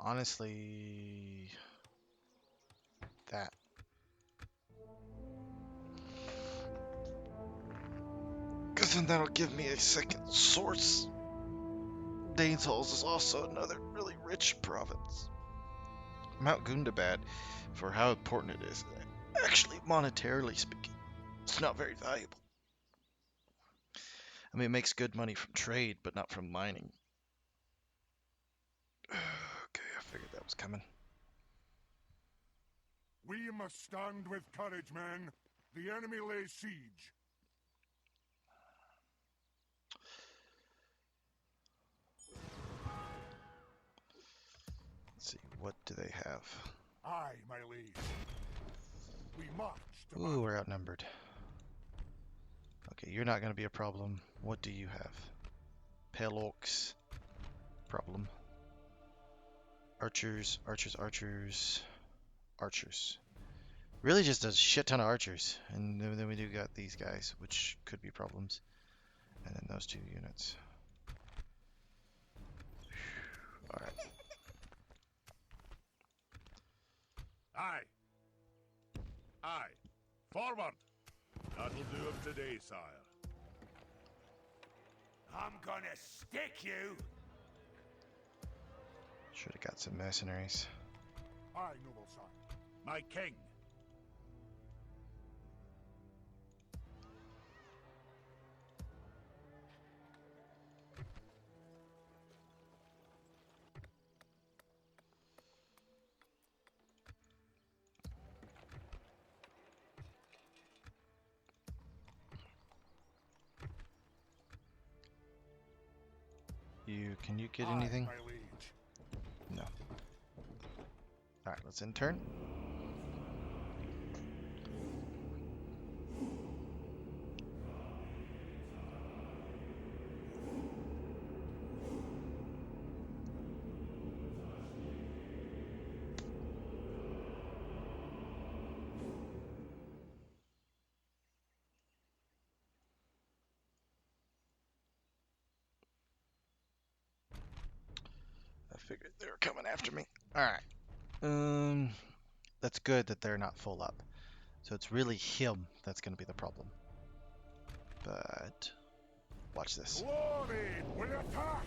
Honestly, that. Because then that'll give me a second source. Dain's Halls is also another really rich province. Mount Gundabad, for how important it is, actually monetarily speaking, it's not very valuable. I mean, it makes good money from trade, but not from mining. Okay, I figured that was coming. We must stand with courage, men. The enemy lays siege. Let's see, what do they have? Aye, my liege. We march to Ooh, we're outnumbered. Okay, you're not going to be a problem. What do you have? Pale orcs. Problem. Archers, archers, archers, archers. Really just a shit ton of archers. And then we do got these guys, which could be problems. And then those 2 units. Alright. Aye. Aye. Forward. That'll do 'em today, sire. I'm gonna stick you. Should have got some mercenaries. Aye, noble sire. My king. Can you get Aye, anything? my liege. No. Alright, let's end turn. I figured they were coming after me. Alright. That's good that they're not full up. So it's really him that's going to be the problem. But watch this. Glory will attack!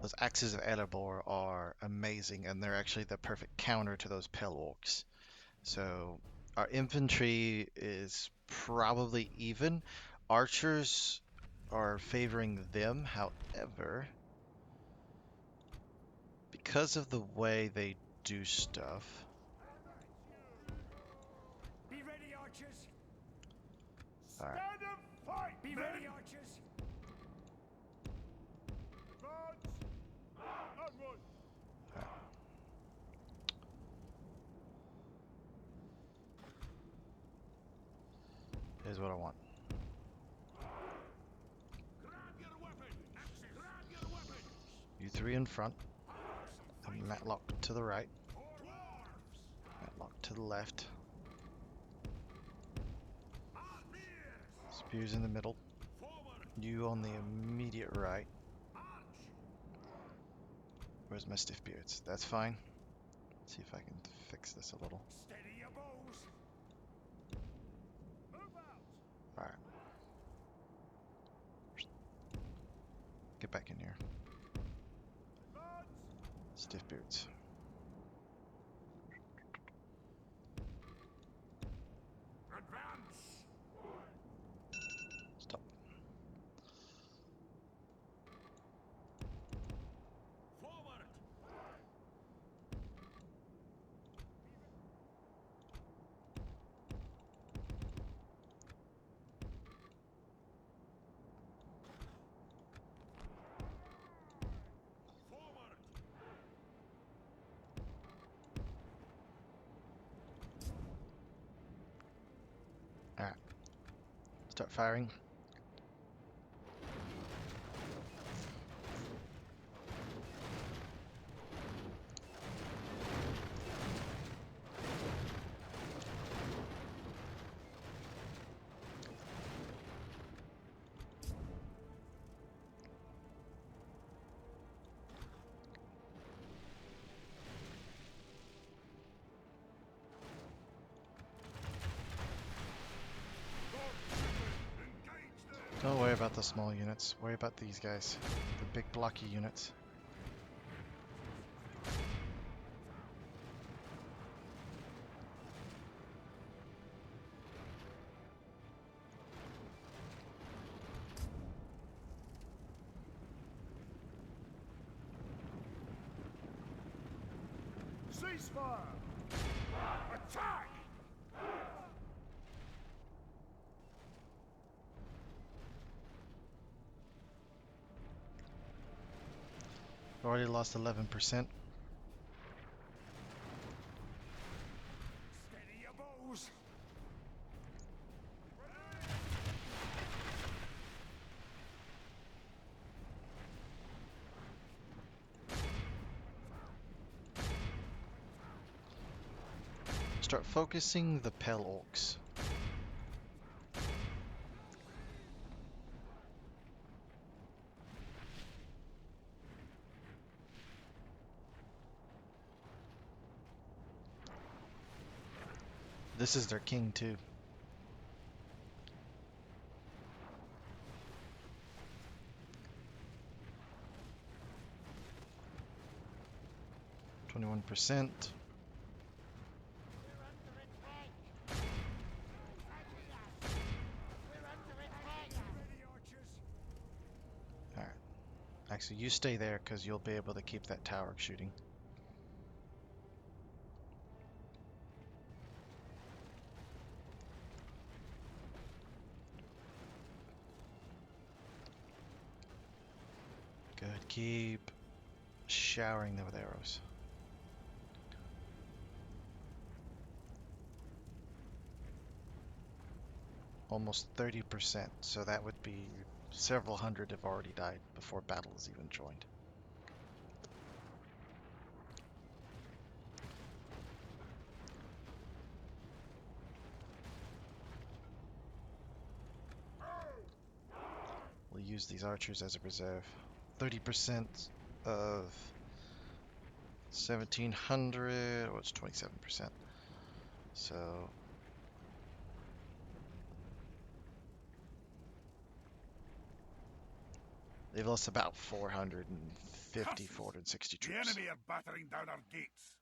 Those axes of Erebor are amazing, and they're actually the perfect counter to those pale orcs. So our infantry is probably even. Archers are favoring them. However, because of the way they do stuff. Be ready, archers! Alright. Stand and fight, Be men! ready, archers! Advance! Onward! Here's what I want. Grab your weapons! Grab your weapons! You three in front. And Matlock to the right. Dwarfs! Matlock to the left. Spears! Spears in the middle. Forward! You on the immediate right. March! Where's my stiff beards? That's fine. Let's see if I can fix this a little. Steady your bows! Move out! Alright. Get back in here. Advance! Stiff beards. Advance! Stop. Forward! Forward! Alright. Start firing. Don't worry about the small units. Worry about these guys. The big blocky units. Ceasefire! Attack! Already lost 11%. Steady your bows! Start focusing the pale orcs. This is their king too. %. Ready, archers! Alright. Actually, you stay there because you'll be able to keep that tower shooting. Good. Keep showering them with arrows. Almost 30%, so that would be several hundred have already died before battle is even joined. We'll use these archers as a reserve. 30% of 1700, oh, it's 27%. So they've lost about 450, 460 The troops. enemy are battering down our gates.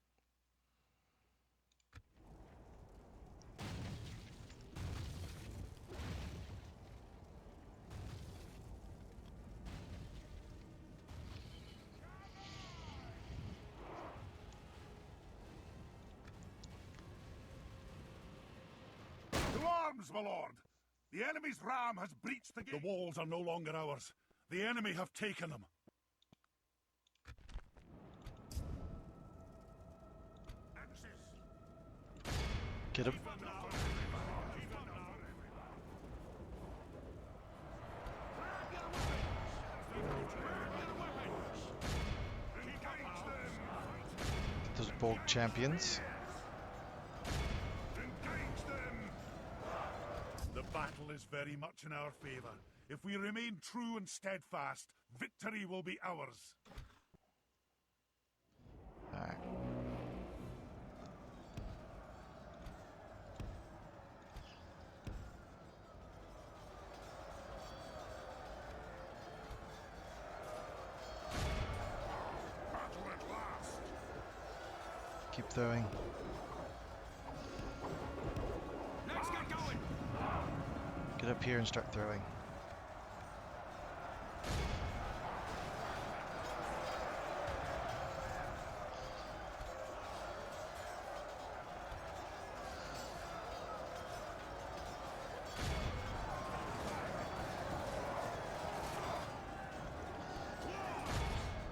To arms, my lord! The enemy's ram has breached the gate. The walls are no longer ours. The enemy have taken them. Get him. Get those Borg champions. The battle is very much in our favor. If we remain true and steadfast, victory will be ours. Alright. Battle at last! Keep throwing. Let's get going! Get up here and start throwing.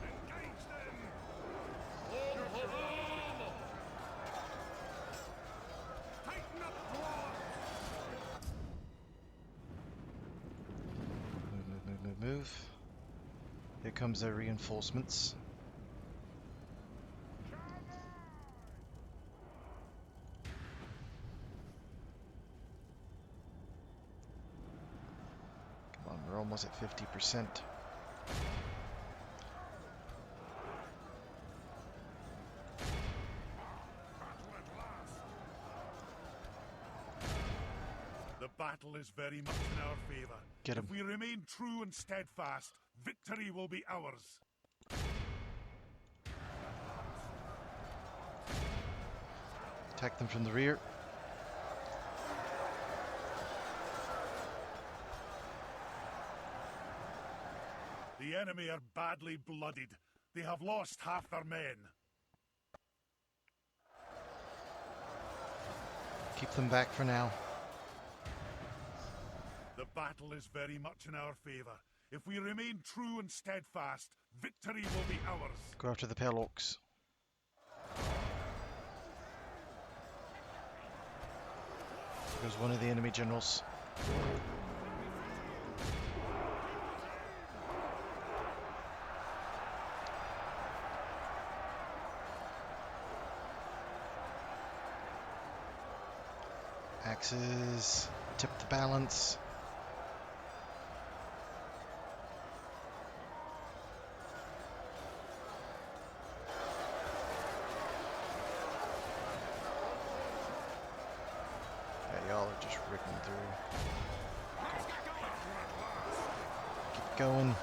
Engage them! Tighten up, dwarves! Move. Here comes their reinforcements. Come on, we're almost at 50%. The battle is very much in our favor. Get him. If we remain true and steadfast, victory will be ours. Attack them from the rear. The enemy are badly bloodied. They have lost half their men. Keep them back for now. The battle is very much in our favor. If we remain true and steadfast, victory will be ours. Go after the pale orcs. There goes one of the enemy generals. Axes tip the balance. Yeah, y'all are just ripping through. Keep going.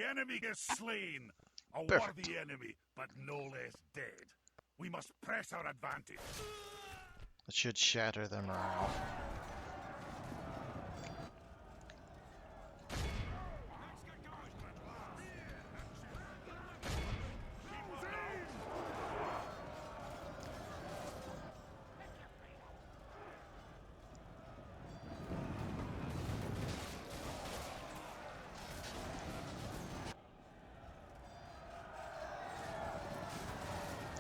The enemy is slain. A Perfect. worthy enemy, but no less dead. We must press our advantage. That should shatter their morale.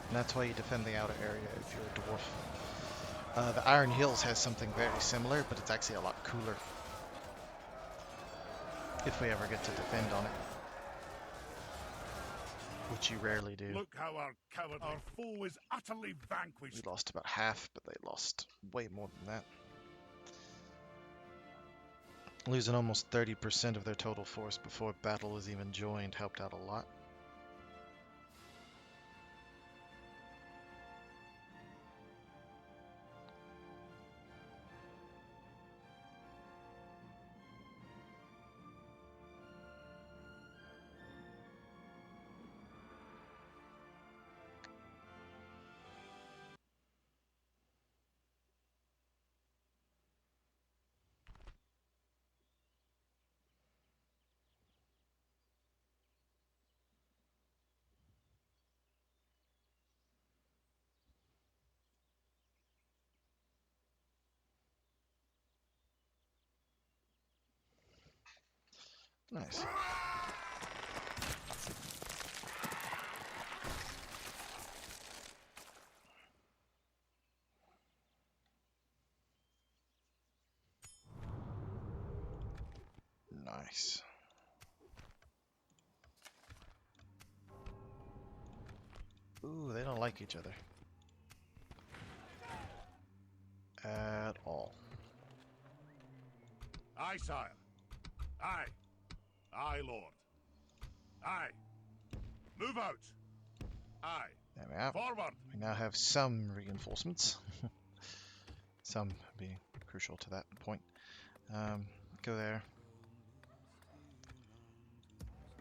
And that's why you defend the outer area if you're a dwarf. The Iron Hills has something very similar, but it's actually a lot cooler. If we ever get to defend on it. Which you rarely do. Look how our foe is utterly vanquished. We lost about half, but they lost way more than that. Losing almost 30% of their total force before battle was even joined helped out a lot. Nice. Nice. Ooh, they don't like each other. At all. Aye, sire. Aye. Aye, lord. Aye. Move out. Aye. There we are. Forward. We now have some reinforcements. Some being crucial to that point. Go there.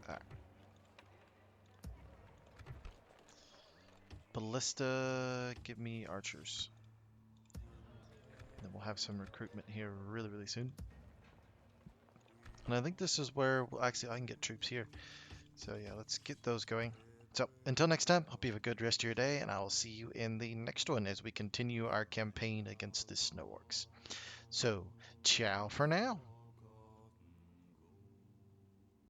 There. Ballista, give me archers. Then we'll have some recruitment here really, really soon. And I think this is where, well, actually I can get troops here. So yeah, let's get those going. So until next time, hope you have a good rest of your day, and I will see you in the next one as we continue our campaign against the snow orcs. So, ciao for now.